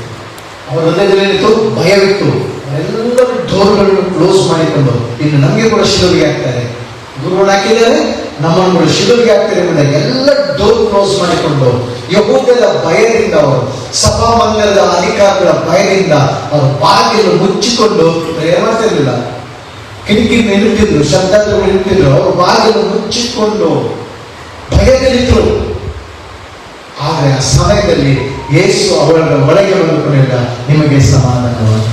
ಅವರ ಹೃದಯದಲ್ಲಿ ಭಯವಿತ್ತು. ಅವರೆಲ್ಲರೂ ಡೋರ್ಗಳನ್ನು ಕ್ಲೋಸ್ ಮಾಡಿಕೊಂಡು, ಇನ್ನು ನಮಗೆ ಕೂಡ ಶಿಲುಬೆಗೆ ಹಾಕ್ತಾರೆ, ಗುರುಗಳು ಹಾಕಿದ್ದಾರೆ, ನಮ್ಮನ್ನು ಕೂಡ ಶಿಲುಬೆಗೆ ಹಾಕ್ತಾರೆ ಎಂಬುದಾಗಿ ಎಲ್ಲ ಡೋರ್ ಕ್ಲೋಸ್ ಮಾಡಿಕೊಂಡು, ಯಹೂದ್ಯರ ಭಯದಿಂದ, ಅವರು ಸಭಾಮಂದಿರದ ಅಧಿಕಾರಿಗಳ ಭಯದಿಂದ ಅವರು ಬಾಗಿಲು ಮುಚ್ಚಿಕೊಂಡು ಪ್ರೇಯರ್ ಮಾಡ್ತಿರ್ಲಿಲ್ಲ. ಕಿಟಕಿ ನಿಂತಿದ್ರು, ಶಬ್ದಗಳು ನಿಂತಿದ್ರು, ಅವರು ಬಾಗಿಲು ಮುಚ್ಚಿಕೊಂಡು ಭಯದಲ್ಲಿದ್ರು. ಆದರೆ ಆ ಸಮಯದಲ್ಲಿ ಯೇಸು ಅವರ ಒಳಗೆ ಬಂದುಕೊಂಡಿಲ್ಲ, ನಿಮಗೆ ಸಮಾಧಾನವಾಗಿ.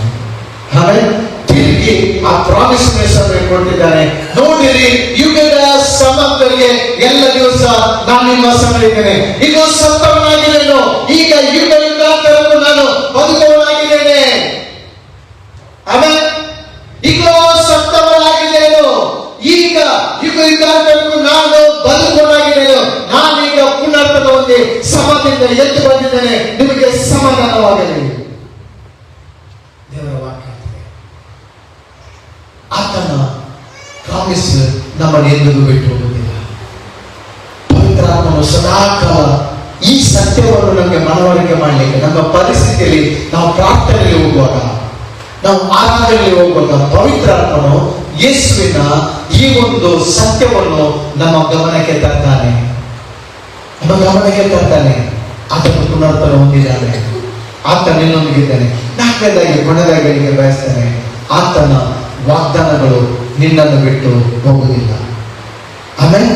ಆಮೇಲೆ ತಿರುಗಿ ಆ ಪ್ರಾಮಿಸ್ ಕೊಟ್ಟಿದ್ದಾನೆ. ನೋಡಿರಿ, ಯುಗದ ಸಮಾಪ್ತಿಗೆ ಎಲ್ಲ ದಿವಸ ನಾನು ನಿಮ್ಮ ಸಂಗಡ ಇದ್ದೇನೆ. ಇದು ಸತ್ತವನಾಗಿದ್ದೇನು, ಈಗ ಯುಗ ಯುಗಾಂತರಕ್ಕೂ ನಾನು ಬದುಕವನಾಗಿದ್ದೇನೆ. ಆಮೇಲೆ ಈಗ ಸತ್ತವನಾಗಿದ್ದೇನು, ಈಗ ಯುಗ ಯುಗಾಂತರಕ್ಕೂ ನಾನು ಬದುಕವನಾಗಿದ್ದೇನೆ. ನಾನೀಗ ಪುನರ್ತನ ಹೊಂದಿ ಸಮಾಧಿಯಿಂದ ಎದ್ದು ಬಂದಿದ್ದೇನೆ, ನಿಮಗೆ ಸಮಾಧಾನವಾಗಲಿ. ದೇವರ ವಾಕ್ಯ. ಆತನ ಪ್ರಾಮಿಸ್ ನಮ್ಮನ್ನು ಎಂದಿಗೂ ಬಿಟ್ಟು ಹೋಗುವುದಿಲ್ಲ. ಪವಿತ್ರಾತ್ಮನು ಸದಾಕಾಲ ಈ ಸತ್ಯವನ್ನು ನಮಗೆ ಮನವರಿಕೆ ಮಾಡಲಿಕ್ಕೆ, ನಮ್ಮ ಪರಿಸ್ಥಿತಿಯಲ್ಲಿ ನಾವು ಪ್ರಾರ್ಥನೆಯಲ್ಲಿ ಹೋಗುವಾಗ, ನಾವು ಆರಾಧನೆಯಲ್ಲಿ ಹೋಗುವಾಗ ಪವಿತ್ರಾತ್ಮನು ಯೇಸುವಿನ ಈ ಒಂದು ಸತ್ಯವನ್ನು ನಮ್ಮ ಗಮನಕ್ಕೆ ತರ್ತಾನೆ. ಆತನು ಪುನರ್ತನ ಹೊಂದಿದ್ದಾನೆ. ಆತ ನಿನ್ನೊಂದಿಗಿದ್ದಾನೆ. ನಾಲ್ಕನೇದಾಗಿ ಕೊನೆಯದಾಗಿ ಬಯಸ್ತಾನೆ, ಆತನ ವಾಗ್ದಾನಗಳು ನಿನ್ನನ್ನು ಬಿಟ್ಟು ಹೋಗುವುದಿಲ್ಲ. ಆಮೇಲೆ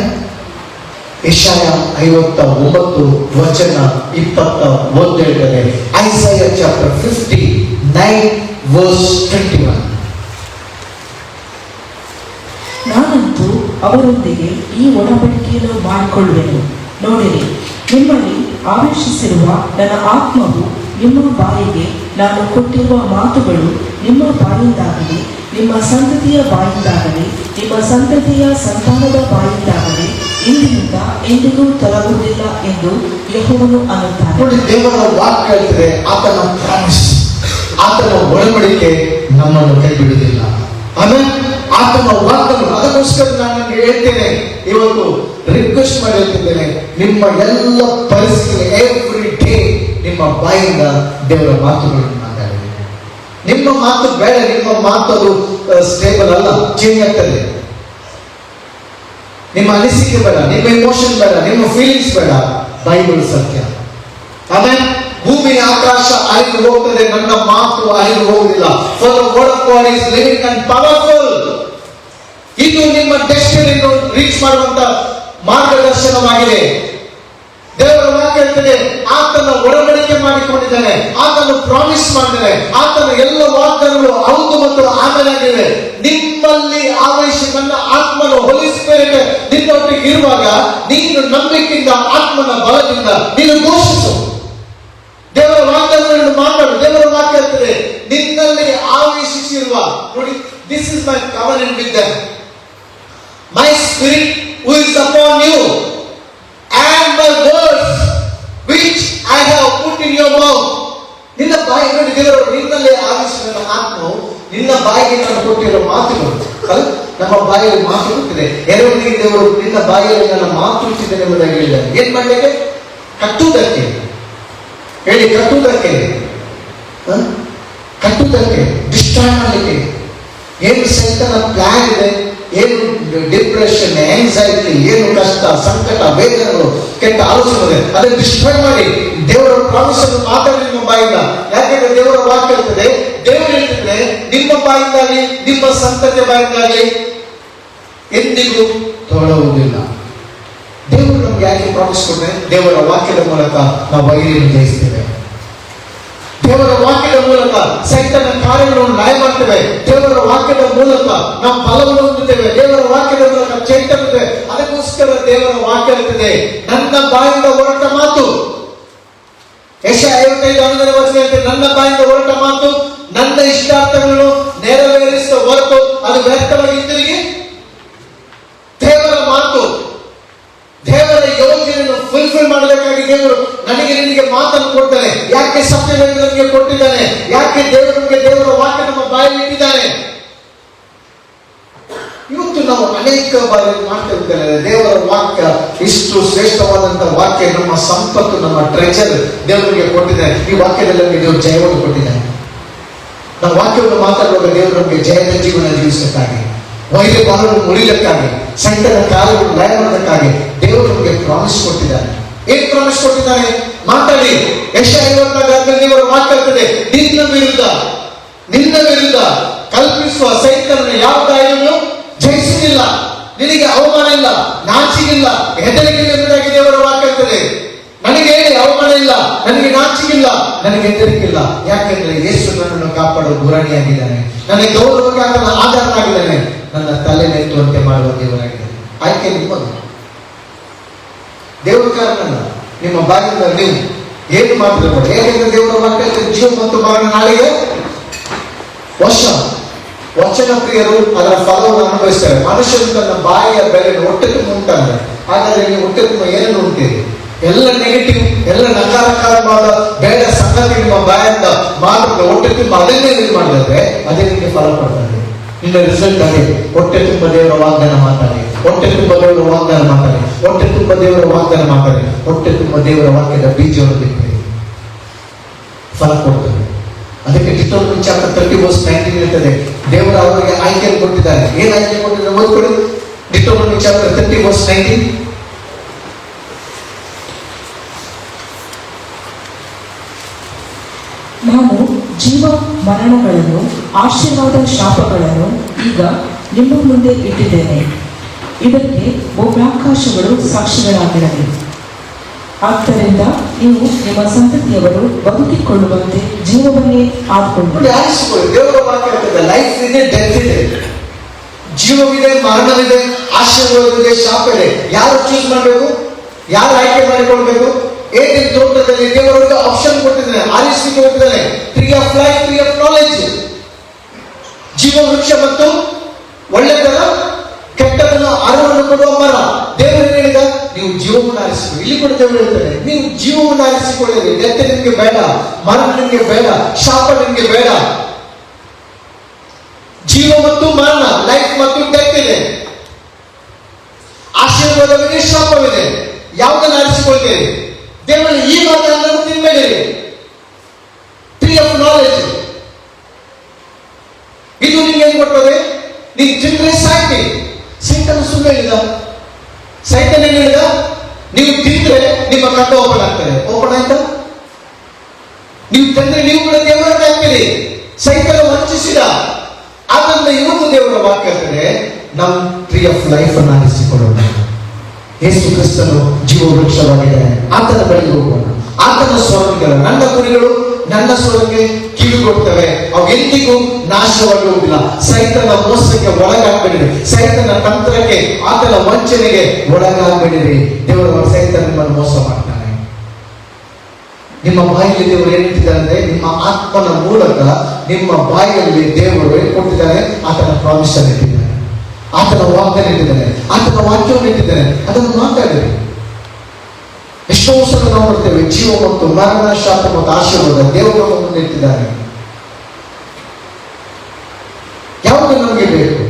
ಯೆಶಾಯ 59:20 ಹೇಳ್ತದೆ. ಐಸಾಯ ಚಾಪ್ಟರ್ 59:21. ನಾನಂತೂ ಅವರೊಂದಿಗೆ ಈ ಒಡಂಬಡಿಕೆಯನ್ನು ಮಾಡಿಕೊಳ್ಳುವೆನು. ನೋಡಿರಿ, ನಿಮ್ಮಲ್ಲಿ ಆವೇಶಿಸಿರುವ ನನ್ನ ಆತ್ಮವು ನಿಮ್ಮ ಬಾಯಿಗೆ ನಾನು ಕೊಟ್ಟಿರುವ ಮಾತುಗಳು ನಿಮ್ಮ ಬಾಯಿಂದಾಗಲಿ, ನಿಮ್ಮ ಸಂತತಿಯ ಬಾಯಿಂದಾಗಲಿ, ನಿಮ್ಮ ಸಂತತಿಯ ಸಂತಾನದ ಬಾಯಿಂದಾಗಲಿ ಇಂದಿನಿಂದ ಎಂದಿಗೂ ತೊಲಗುವುದಿಲ್ಲ ಎಂದು ಯೆಹೋವನು ಅನ್ನುತ್ತಾನೆ. ನೋಡಿ, ದೇವರ ವಾಕ್ಯ ಹೇಳ್ತದೆ, ಆತನ ಪ್ರಾಮಿಸ್, ಆತನ ಒಡಂಬಡಿಕೆ ನಮ್ಮನ್ನು ಕೈ ಬಿಡುವುದಿಲ್ಲ. ಆಮೇಲೆ ಆತನ ವಾಗ್ದಾನ, ಅದಕ್ಕೋಸ್ಕರ ನಾನು ನಿಮಗೆ ಹೇಳ್ತೇನೆ, ಇವತ್ತು ರಿಕ್ವೆಸ್ಟ್ ಮಾಡಿ ಹೇಳ್ತಿದ್ದೇನೆ, ನಿಮ್ಮ ಎಲ್ಲ ಪರಿಸ್ಥಿತಿ ಎವ್ರಿ ಡೇ ನಿಮ್ಮ ಬಾಯಿಂದ ದೇವರ ಮಾತುಗಳನ್ನು ಮಾತಾಡಿ. ನಿಮ್ಮ ಮಾತು ಬೇಡ, ನಿಮ್ಮ ಮಾತು ಅದು ಸ್ಟೇಬಲ್ ಅಲ್ಲ, ಚೇಂಜ್ ಆಗ್ತದೆ. ನಿಮ್ಮ ಅನಿಸಿಕೆ ಬೇಡ, ನಿಮ್ಮ ಇಮೋಷನ್ ಬೇಡ, ನಿಮ್ಮ ಫೀಲಿಂಗ್ಸ್ ಬೇಡ, ಬೈಬಲ್ ಸತ್ಯ. ಆಮೇಲೆ ಭೂಮಿ ಆಕಾಶ ಅಳಿದು ಹೋಗ್ತದೆ, ನನ್ನ ಮಾತು ಅಳಿದು ಹೋಗುವುದಿಲ್ಲ. For the word of God is living and powerful. ಇದು ನಿಮ್ಮ ಡೆಸ್ಟಿನಿಯನ್ನು ರೀಚ್ ಮಾಡುವಂತ ಮಾರ್ಗದರ್ಶನವಾಗಿದೆ. ದೇವರ ವಾಕ್ಯ ಹೇಳ್ತದೆ, ಆತನ ಒಡಂಬಡಿಕೆ ಮಾಡಿಕೊಂಡಿದ್ದಾನೆ, ಆತನು ಪ್ರಾಮಿಸ್ ಮಾಡಿದ್ದಾನೆ, ಆತನ ಎಲ್ಲ ವಾಗ್ದಾನಗಳು ಹೌದು ಮತ್ತು ಆಮೇಲೆ ಆಗಿವೆ. ನಿಮ್ಮಲ್ಲಿ ಆವೇಶ, ನನ್ನ ಆತ್ಮನ ಹೋಲಿ ಸ್ಪಿರಿಟ್ ನಿನ್ನೊಟ್ಟಿಗೆ ಇರುವಾಗ ನೀನು ನಂಬಿಕೆಯಿಂದ, ಆತ್ಮನ ಬಲದಿಂದ ನೀನು ಘೋಷಿಸು. ದೇವರ ವಾಗ್ದಾನಗಳನ್ನು ಮಾತಾಡು. ದೇವರ ವಾಕ್ಯ ಹೇಳ್ತದೆ, ನಿನ್ನಲ್ಲಿ ಆವೇಶಿಸಿರುವ, ನೋಡಿ, this is my covenant with them, my spirit who is upon you and my words which I have put in your mouth. ನಿನ್ನ ಬಾಯಿ, ನೋಡಿ, ದೇವರು ನಿನ್ನಲ್ಲಿ ಆವೇಶಿಸಿದ ಆತ್ಮವು ನಿನ್ನ ಬಾಯಿಗೆ ನಾನು ಕೊಟ್ಟಿರೋ ಮಾತುಗಳು. ನಮ್ಮ ಬಾಯಲ್ಲಿ ಮಾತು ಕೊಟ್ಟಿದೆ. ಎರಡನೇ ದೇವರು ನಿನ್ನ ಬಾಯಿಯಲ್ಲಿ ನನ್ನ ಮಾತು ಇಟ್ಟಿದ್ದೇನೆ ಎಂಬುದಾಗಿ ಹೇಳಿದ್ದಾರೆ. ಏನ್ ಮಾಡಲಿಕ್ಕೆ? ಕಟ್ಟುವುದಕ್ಕೆ ಹೇಳಿ, ಕಟ್ಟುವುದಕ್ಕೆ, ಡಿಸ್ಟ್ರಾಯ್ ಮಾಡಲಿಕ್ಕೆ. ಏನು ಸೈತನ ಪ್ಲಾನ್ ಇದೆ, ಏನು ಡಿಪ್ರೆಷನ್, ಆಂಗ್ಸೈಟಿ, ಏನು ಕಷ್ಟ, ಸಂಕಟ, ವೇದನೆಗಳು, ಕೆಟ್ಟ ಆಲೋಚನೆ, ಅದನ್ನು ಡಿಸ್ಟ್ರಾಯ್ ಮಾಡಿ ದೇವರ ಪ್ರಾಮಿಸ್ ಅನ್ನು ಮಾತಾಡಿ ನಿಮ್ಮ ಬಾಯಿಂದ. ಯಾಕೆಂದ್ರೆ ದೇವರ ವಾಕ್ಯ ಹೇಳ್ತದೆ, ದೇವರು ಹೇಳ್ತಿದ್ರೆ ನಿಮ್ಮ ಬಾಯಿಂದಾಗಲಿ, ನಿಮ್ಮ ಸಂತತಿಯ ಬಾಯಿಂದಾಗಲಿ ಎಂದಿಗೂ ತೊಳಗುವುದಿಲ್ಲ. ದೇವರು ನಮ್ಗೆ ಯಾಕೆ ಪ್ರಾಮಿಸ್ ಕೊಟ್ಟರೆ? ದೇವರ ವಾಕ್ಯದ ಮೂಲಕ ನಾವು ವೈರಿಯನ್ನು ಜಯಿಸ್ತೇವೆ. ದೇವರ ವಾಕ್ಯದ ಮೂಲಕ ಸೈತನ ಕಾರ್ಯಗಳನ್ನು ಲಯ ಮಾಡ್ತೇವೆ. ದೇವರ ವಾಕ್ಯದ ಮೂಲಕ ನಾವು ಫಲವನ್ನು ಹೊಂದುತ್ತೇವೆ. ದೇವರ ವಾಕ್ಯದ ಮೂಲಕ ಚೈತನ್ಯ. ಅದಕ್ಕೋಸ್ಕರ ದೇವರ ವಾಕ್ಯ ಇರ್ತದೆ, ನನ್ನ ಬಾಯಿಂದ ಹೊರಟ ಮಾತು. ಯೆಶಾಯ 55:11 ನನ್ನ ಬಾಯಿಂದ ಹೊರಟ ಮಾತು ನನ್ನ ಇಷ್ಟಾರ್ಥಗಳನ್ನು ನೆರವೇರಿಸುವ ಹೊರತು ಅದು ವ್ಯರ್ಥವಾಗಿ ಹಿಂದಿರುಗಿ. ದೇವರ ಮಾತು, ದೇವರ ಯೋಜನೆಯನ್ನು ಫುಲ್ಫಿಲ್ ಮಾಡಬೇಕಾಗಿ ದೇವರು ನನಗೆ ನಿನಗೆ ಮಾತನ್ನು ಕೊಡ್ತಾನೆ. ಯಾಕೆ ಸತ್ಯವನ್ನು ನಮಗೆ ಕೊಟ್ಟಿದ್ದಾನೆ? ಯಾಕೆ ದೇವರು ನಮಗೆ ದೇವರ ವಾಕ್ಯ ನಮ್ಮ ಬಾಯಲ್ಲಿ ಇಟ್ಟಿದ್ದಾನೆ? ಇವತ್ತು ನಾವು ಅನೇಕ ಬಾರಿ ಮಾಡ್ತಿರ್ತೇವೆ, ದೇವರ ವಾಕ್ಯ ಇಷ್ಟು ಶ್ರೇಷ್ಠವಾದಂತಹ ವಾಕ್ಯ, ನಮ್ಮ ಸಂಪತ್ತು, ನಮ್ಮ ಟ್ರೆಜರ್ ದೇವರಿಗೆ ಕೊಟ್ಟಿದ್ದಾನೆ. ಈ ವಾಕ್ಯದಲ್ಲಿ ನಮಗೆ ದೇವರು ಜಯವನ್ನು ಕೊಟ್ಟಿದ್ದಾನೆ. ನಾವು ವಾಕ್ಯವನ್ನು ಮಾತಾಡುವಾಗ ದೇವರು ನಮಗೆ ಜಯದ ಜೀವನ ಜೀವಿಸಕ್ಕಾಗಿ, ವೈದ್ಯ ಬಾಲನ್ನು ಮುರಿಲಕ್ಕಾಗಿ, ಸೈತನ ಕಾರ್ಯವನ್ನು ಲಯ ಮಾಡೋದಕ್ಕಾಗಿ ದೇವರು ನಮಗೆ ಪ್ರಾಮಿಸ್ ಕೊಟ್ಟಿದ್ದಾನೆ. ಏನ್ ಪ್ರಾಮಿಸ್ ಕೊಟ್ಟಿದ್ದಾನೆ? ಮಾತಾಡಿ. ಯೆಶಾಯ 54 ದೇವರ ವಾಕ್ಯ ಇರ್ತದೆ, ನಿನ್ನ ವಿರುದ್ಧ ಕಲ್ಪಿಸುವ ಸೈತನನ್ನು ಯಾವ ದಾರಿಯನ್ನು ಜಯಿಸುವುದಿಲ್ಲ. ನಿನಗೆ ಅವಮಾನ ಇಲ್ಲ, ನಾಚಿಗಿಲ್ಲ, ಹೆದರಿಕಿಲ್ಲ ಎಂಬುದಾಗಿ ದೇವರ ವಾಕ್ಯ ಇರ್ತದೆ. ನನಗೆ ಹೇಳಿ ಅವಮಾನ ಇಲ್ಲ, ನನಗೆ ನಾಚಿಗಿಲ್ಲ, ನನಗೆ ಹೆದರಿಕಿಲ್ಲ. ಯಾಕೆಂದ್ರೆ ಯೇಸು ನನ್ನನ್ನು ಕಾಪಾಡುವ ಗುರಾಣಿಯಾಗಿದ್ದಾನೆ, ನನಗೆ ಗೌರವಕ್ಕೆ ಆತನ ಆಧಾರವಾಗಿದ್ದಾನೆ, ನನ್ನ ತಲೆ ನೆತ್ತುವಂತೆ ಮಾಡುವ ದೇವರಾಗಿದ್ದಾನೆ. ಆಯ್ಕೆ ನಿಮ್ಮದು. ದೇವರ ಕಾರಣ ನಿಮ್ಮ ಬಾಯಿಂದ ನೀವು ಏನು ಮಾತಾಡಬಹುದು. ಏಕೆಂದ್ರೆ ದೇವರ ವಾಕ್ಯ ಜೀವ ಮತ್ತು ಮರಣ ನಾಳೆಗೆ ವಚನ ಪ್ರಿಯರು ಅದರ ಫಲವನ್ನು ಅನುಭವಿಸ್ತಾರೆ. ಮನುಷ್ಯನು ತನ್ನ ಬಾಯಿಯ ಬೆಲೆ ಹೊಟ್ಟೆ ತುಂಬ ಉಂಟಾದ್ರೆ, ಹಾಗಾದ್ರೆ ನೀವು ಹೊಟ್ಟೆ ತುಂಬ ಏನನ್ನು ಉಂಟೀರಿ? ಎಲ್ಲ ನೆಗೆಟಿವ್, ಎಲ್ಲ ನಕಾರಾತ್ಮಕವಾದ ಬೇಡ ಸಂಗತಿ ನಿಮ್ಮ ಬಾಯಿಂದ ಮಾತ್ರ ಹೊಟ್ಟೆ ತುಂಬ ಅದನ್ನೇ ನೀವು ಮಾಡಿದ್ರೆ ಅದೇ ನಿಮಗೆ ಫಲ ಕೊಡ್ತದೆ. ನಿನ್ನ ರಿಸಲ್ಟ್ ಅದೇ. ಹೊಟ್ಟೆ ತುಂಬ ದೇವರ ವಾಗ್ದಾನ ಮಾತಾಡಿ, ಹೊಟ್ಟೆ ತುಂಬ ದೇವರ ವಾಗ್ದಾನ ಮಾತಾಡಿ, ಹೊಟ್ಟೆ ತುಂಬ ದೇವರ ವಾಗ್ದಾನ ಮಾತಾಡಿ, ಹೊಟ್ಟೆ ತುಂಬ ದೇವರ ವಾಕ್ಯದ ಬೀಜವನ್ನು ಬಿತ್ತರಿ, ಫಲ ಕೊಡ್ತದೆ. ಅದಕ್ಕೆ ಡಿಟೋರ್ಮೆಂಟ್ ಚಾಪ್ಟರ್ 30:19 ಹೇಳ್ತದೆ, ದೇವರು ಅವರಿಗೆ ಆಯ್ಕೆಯನ್ನು ಕೊಟ್ಟಿದ್ದಾರೆ. ಏನ್ ಆಯ್ಕೆ ಕೊಟ್ಟಿದ್ದಾರೆ ಓದ್ಕೊಳ್ಳಿ. ಡಿಟೋರ್ಮೆಂಟ್ ಚಾಪ್ಟರ್ 30:19. ನಾನು ಜೀವ ಮರಣಗಳನ್ನು, ಆಶೀರ್ವಾದ ಶಾಪಗಳನ್ನು ಈಗ ನಿಮ್ಮ ಮುಂದೆ ಇಟ್ಟಿದ್ದೇನೆ. ಇದಕ್ಕೆ ಭೂಮ್ಯಾಕಾಶಗಳು ಸಾಕ್ಷಿಗಳಾಗಿರಲಿ. ಆದ್ದರಿಂದ ನೀವು ನಿಮ್ಮ ಸಂತತಿಯವರು ಬದುಕಿಕೊಳ್ಳುವಂತೆ ಜೀವವನ್ನೇ ಆದುಕೊಂಡು ಆರಿಸಿಕೊಳ್ಳಿ. ದೇವರ ವಾಕ್ಯ ಹೇಳ್ತದೆ, ಲೈಫ್ ಇದೆ, ಡೆತ್ ಇದೆ, ಜೀವವಿದೆ, ಮರಣವಿದೆ, ಆಶೀರ್ವಾದವಿದೆ, ಶಾಪ ಇದೆ. ಯಾರು ಚೂಸ್ ಮಾಡಬೇಕು? ಯಾರು ಆಯ್ಕೆ ಮಾಡಿಕೊಳ್ಬೇಕು? ಏನೇನು ತೋಟದಲ್ಲಿ ದೇವರಿಗೆ ಆಪ್ಷನ್ ಕೊಟ್ಟಿದ್ದಾನೆ, ಆರಿಸಿಕೆ ಕೊಟ್ಟಿದ್ದಾನೆ. Tree of life, tree of knowledge, ಜೀವ ವೃಕ್ಷ ಮತ್ತು ಒಳ್ಳೆತನ ಕೆಟ್ಟದನ್ನು ಅರಿವನ್ನು ಕೊಡುವ ಮರ. ದೇವರು ಹೇಳಿದ, ನೀವು ಜೀವವನ್ನು ಆರಿಸಿಕೊಳ್ಳಿ. ಇಲ್ಲಿ ಕೂಡ ದೇವರು ಹೇಳ್ತಾರೆ, ನೀವು ಜೀವವನ್ನು ಆರಿಸಿಕೊಳ್ಳಿರಿ. ಡೆತ್ ನಿಮಗೆ ಬೇಡ, ಮರಣ ನಿಮಗೆ ಬೇಡ, ಶಾಪ ನಿಮಗೆ ಬೇಡ. ಜೀವ ಮತ್ತು ಮರಣ, ಲೈಫ್ ಮತ್ತು ಡೆತ್ ಇದೆ, ಆಶೀರ್ವಾದವಿದೆ, ಶಾಪವಿದೆ. ಯಾವುದನ್ನು ಆರಿಸಿಕೊಳ್ತೇವೆ? ದೇವರಲ್ಲಿ ಈ ಮಾತನ್ನು ತಿನ್ಬೇಡಿರಿ. ಟ್ರೀ ಆಫ್ ನಾಲೆಜ್ ಇದು ನಿಮ್ಗೆ ಏನ್ ಕೊಡ್ತದೆ? ನೀವು ತಿಂದ್ರೆ ಸಾಯ್ತಿ. ಸೈತನ ಸುಳ್ಳು ಹೇಳಿದ. ಸೈತನ ಏನ್ ಹೇಳಿದ? ನೀವು ತಿಂದ್ರೆ ನಿಮ್ಮ ಕಣ್ಣು ಓಪನ್ ಆಗ್ತದೆ. ಓಪನ್ ಆಯ್ತಾ? ನೀವು ತಂದ್ರೆ ನೀವು ಕೂಡ ದೇವರನ್ನ ಆಗ್ತೀರಿ. ಸೈತನ ವಂಚಿಸಿದ. ಆದ್ದರಿಂದ ಇವತ್ತು ದೇವರ ವಾಕ್ಯ ಹೇಳ್ತದೆ, ನಮ್ಮ ಟ್ರೀ ಆಫ್ ಲೈಫ್ ಅನ್ನು ಆರಿಸಿಕೊಳ್ಳೋಣ. ಯೇಸು ಕ್ರಿಸ್ತನು ಜೀವ ವೃಕ್ಷವಾಗಿದ್ದಾನೆ. ಆತನ ಬಳಿಗೆ ಹೋಗೋಣ. ಆತನ ಸ್ವರಗಳು, ನನ್ನ ಕುರಿಗಳು ನನ್ನ ಸ್ವರಕ್ಕೆ ಕಿವಿ ಕೊಡ್ತವೆ, ಅವು ಎಂದಿಗೂ ನಾಶವಾಗಿ ಹೋಗಿಲ್ಲ. ಸೈತನ ಮೋಸಕ್ಕೆ ಒಳಗಾಗಬೇಡಿರಿ, ಸೈತನ ತಂತ್ರಕ್ಕೆ, ಆತನ ವಂಚನೆಗೆ ಒಳಗಾಗಬೇಡಿರಿ. ದೇವರ ಸೈತನ ನಿಮ್ಮನ್ನು ಮೋಸ ಮಾಡ್ತಾನೆ. ನಿಮ್ಮ ಬಾಯಲ್ಲಿ ದೇವರು ಏನಿಟ್ಟಿದ್ದಾರೆ ಅಂದ್ರೆ, ನಿಮ್ಮ ಆತ್ಮನ ಮೂಲಕ ನಿಮ್ಮ ಬಾಯಲ್ಲಿ ದೇವರು ಏನು ಕೊಟ್ಟಿದ್ದಾರೆ? ಆತನ ಪ್ರಾಮಿಸ್ ಅನ್ನು ಇಟ್ಟಿದ್ದಾರೆ, ಆತನ ವಾಗ್ದಾನ ಇಟ್ಟಿದ್ದಾನೆ, ಆತನ ವಾಕ್ಯವನ್ನು ಇಟ್ಟಿದ್ದಾನೆ. ಅದನ್ನು ಮಾತಾಡಿರಿ. ಎಷ್ಟೋ ಸಲ ನಾವು ನೋಡ್ತೇವೆ, ಜೀವ ಮತ್ತು ಮರಣ, ಶಾಪ ಮತ್ತು ಆಶೀರ್ವಾದ ದೇವರು ನಮ್ಮ ಮುಂದೆ ಇಟ್ಟಿದ್ದಾರೆ. ಯಾವುದು ನಮಗೆ ಬೇಕು?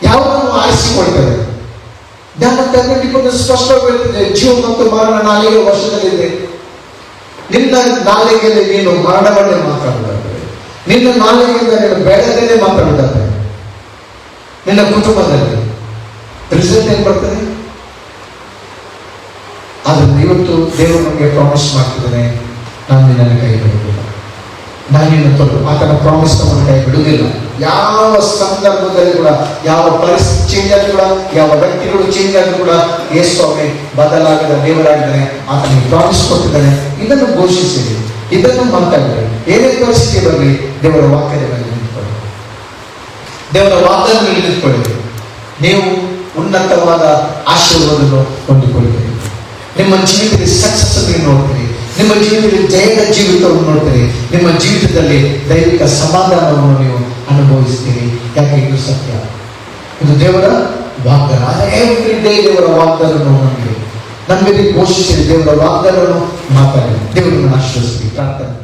ಯಾವುದನ್ನು ಆರಿಸಿಕೊಳ್ತೇವೆ? ಜ್ಞಾನ ತಗೊಂಡಿಕೊಂಡು ಸ್ಪಷ್ಟವಾಗಿ ಹೇಳ್ತಿದೆ, ಜೀವ ಮತ್ತು ಮರಣ ನಾಲಿಗೆ ವಶದಲ್ಲಿದೆ. ನಿನ್ನ ನಾಲಿಗೆಯಲ್ಲಿ ನೀನು ಮರಣವನ್ನೇ ಮಾತಾಡಬಾರ್ದು. ನಿನ್ನ ನಾಲಿಗೆಯಿಂದ ನೀನು ಬೇಡದೇನೆ ಮಾತಾಡಬಾರ್ದು. ನಿನ್ನ ಕುಟುಂಬದಲ್ಲಿ ರಿಸಲ್ಟ್ ಏನ್ ಬರ್ತದೆ? ಆದ್ರೆ ಇವತ್ತು ದೇವರು ನಮಗೆ ಪ್ರಾಮಿಸ್ ಮಾಡ್ತಿದ್ದಾನೆ, ನಾನು ನಿನ್ನ ಕೈ ಬಿಡುವುದಿಲ್ಲ, ನಾನು ನಿನ್ನ ತೊಟ್ಟು. ಆತನ ಪ್ರಾಮಿಸ್ ನಮ್ಮ ಕೈ ಬಿಡುವುದಿಲ್ಲ. ಯಾವ ಸಂದರ್ಭದಲ್ಲಿ ಕೂಡ, ಯಾವ ಪರಿಸ್ಥಿತಿ ಚೇಂಜ್ ಆದ್ರೂ ಕೂಡ, ಯಾವ ವ್ಯಕ್ತಿಗಳು ಚೇಂಜ್ ಆದ್ರೂ ಕೂಡ, ಯೇಸುವೆ ಬದಲಾಗದ ದೇವರಾಗಿದ್ದಾನೆ. ಆತನಿಗೆ ಪ್ರಾಮಿಸ್ ಕೊಟ್ಟಿದ್ದಾನೆ. ಇದನ್ನು ಘೋಷಿಸಿರಿ, ಇದನ್ನು ಮಾತಾಡಿರಿ. ಏನೇ ಪರಿಸ್ಥಿತಿ ಬರಲಿ, ದೇವರ ವಾಕ್ಯದ ಮೇಲೆ ನಿಂತ್ಕೊಳ್ಳಿ, ದೇವರ ವಾಗ್ದಾನದಲ್ಲಿ ನಿಂತ್ಕೊಳ್ಳಿ. ನೀವು ಉನ್ನತವಾದ ಆಶೀರ್ವಾದವನ್ನು ಹೊಂದಿಕೊಳ್ಳಿರಿ. ನಿಮ್ಮ ಜೀವಿತದಲ್ಲಿ ಸಕ್ಸಸ್ ನೀವು ನೋಡ್ತೀರಿ, ನಿಮ್ಮ ಜೀವಿತದಲ್ಲಿ ಜಯದ ಜೀವಿತವನ್ನು ನೋಡ್ತೀರಿ, ನಿಮ್ಮ ಜೀವಿತದಲ್ಲಿ ದೈವಿಕ ಸಮಾಧಾನವನ್ನು ನೀವು ಅನುಭವಿಸ್ತೀರಿ. ಯಾಕೆ? ಇದು ಸತ್ಯ, ಇದು ದೇವರ ವಾಗ್ದಾನ. ಎವ್ರಿ ಡೇ ದೇವರ ವಾಗ್ದಾನವನ್ನು ನಮಗೆ ಘೋಷಿಸಿ, ದೇವರ ವಾಗ್ದಾನವನ್ನು ಮಾತಾಡಿ. ದೇವರನ್ನು ಆಶ್ರಯಿಸಿ. ಪ್ರಾರ್ಥನೆ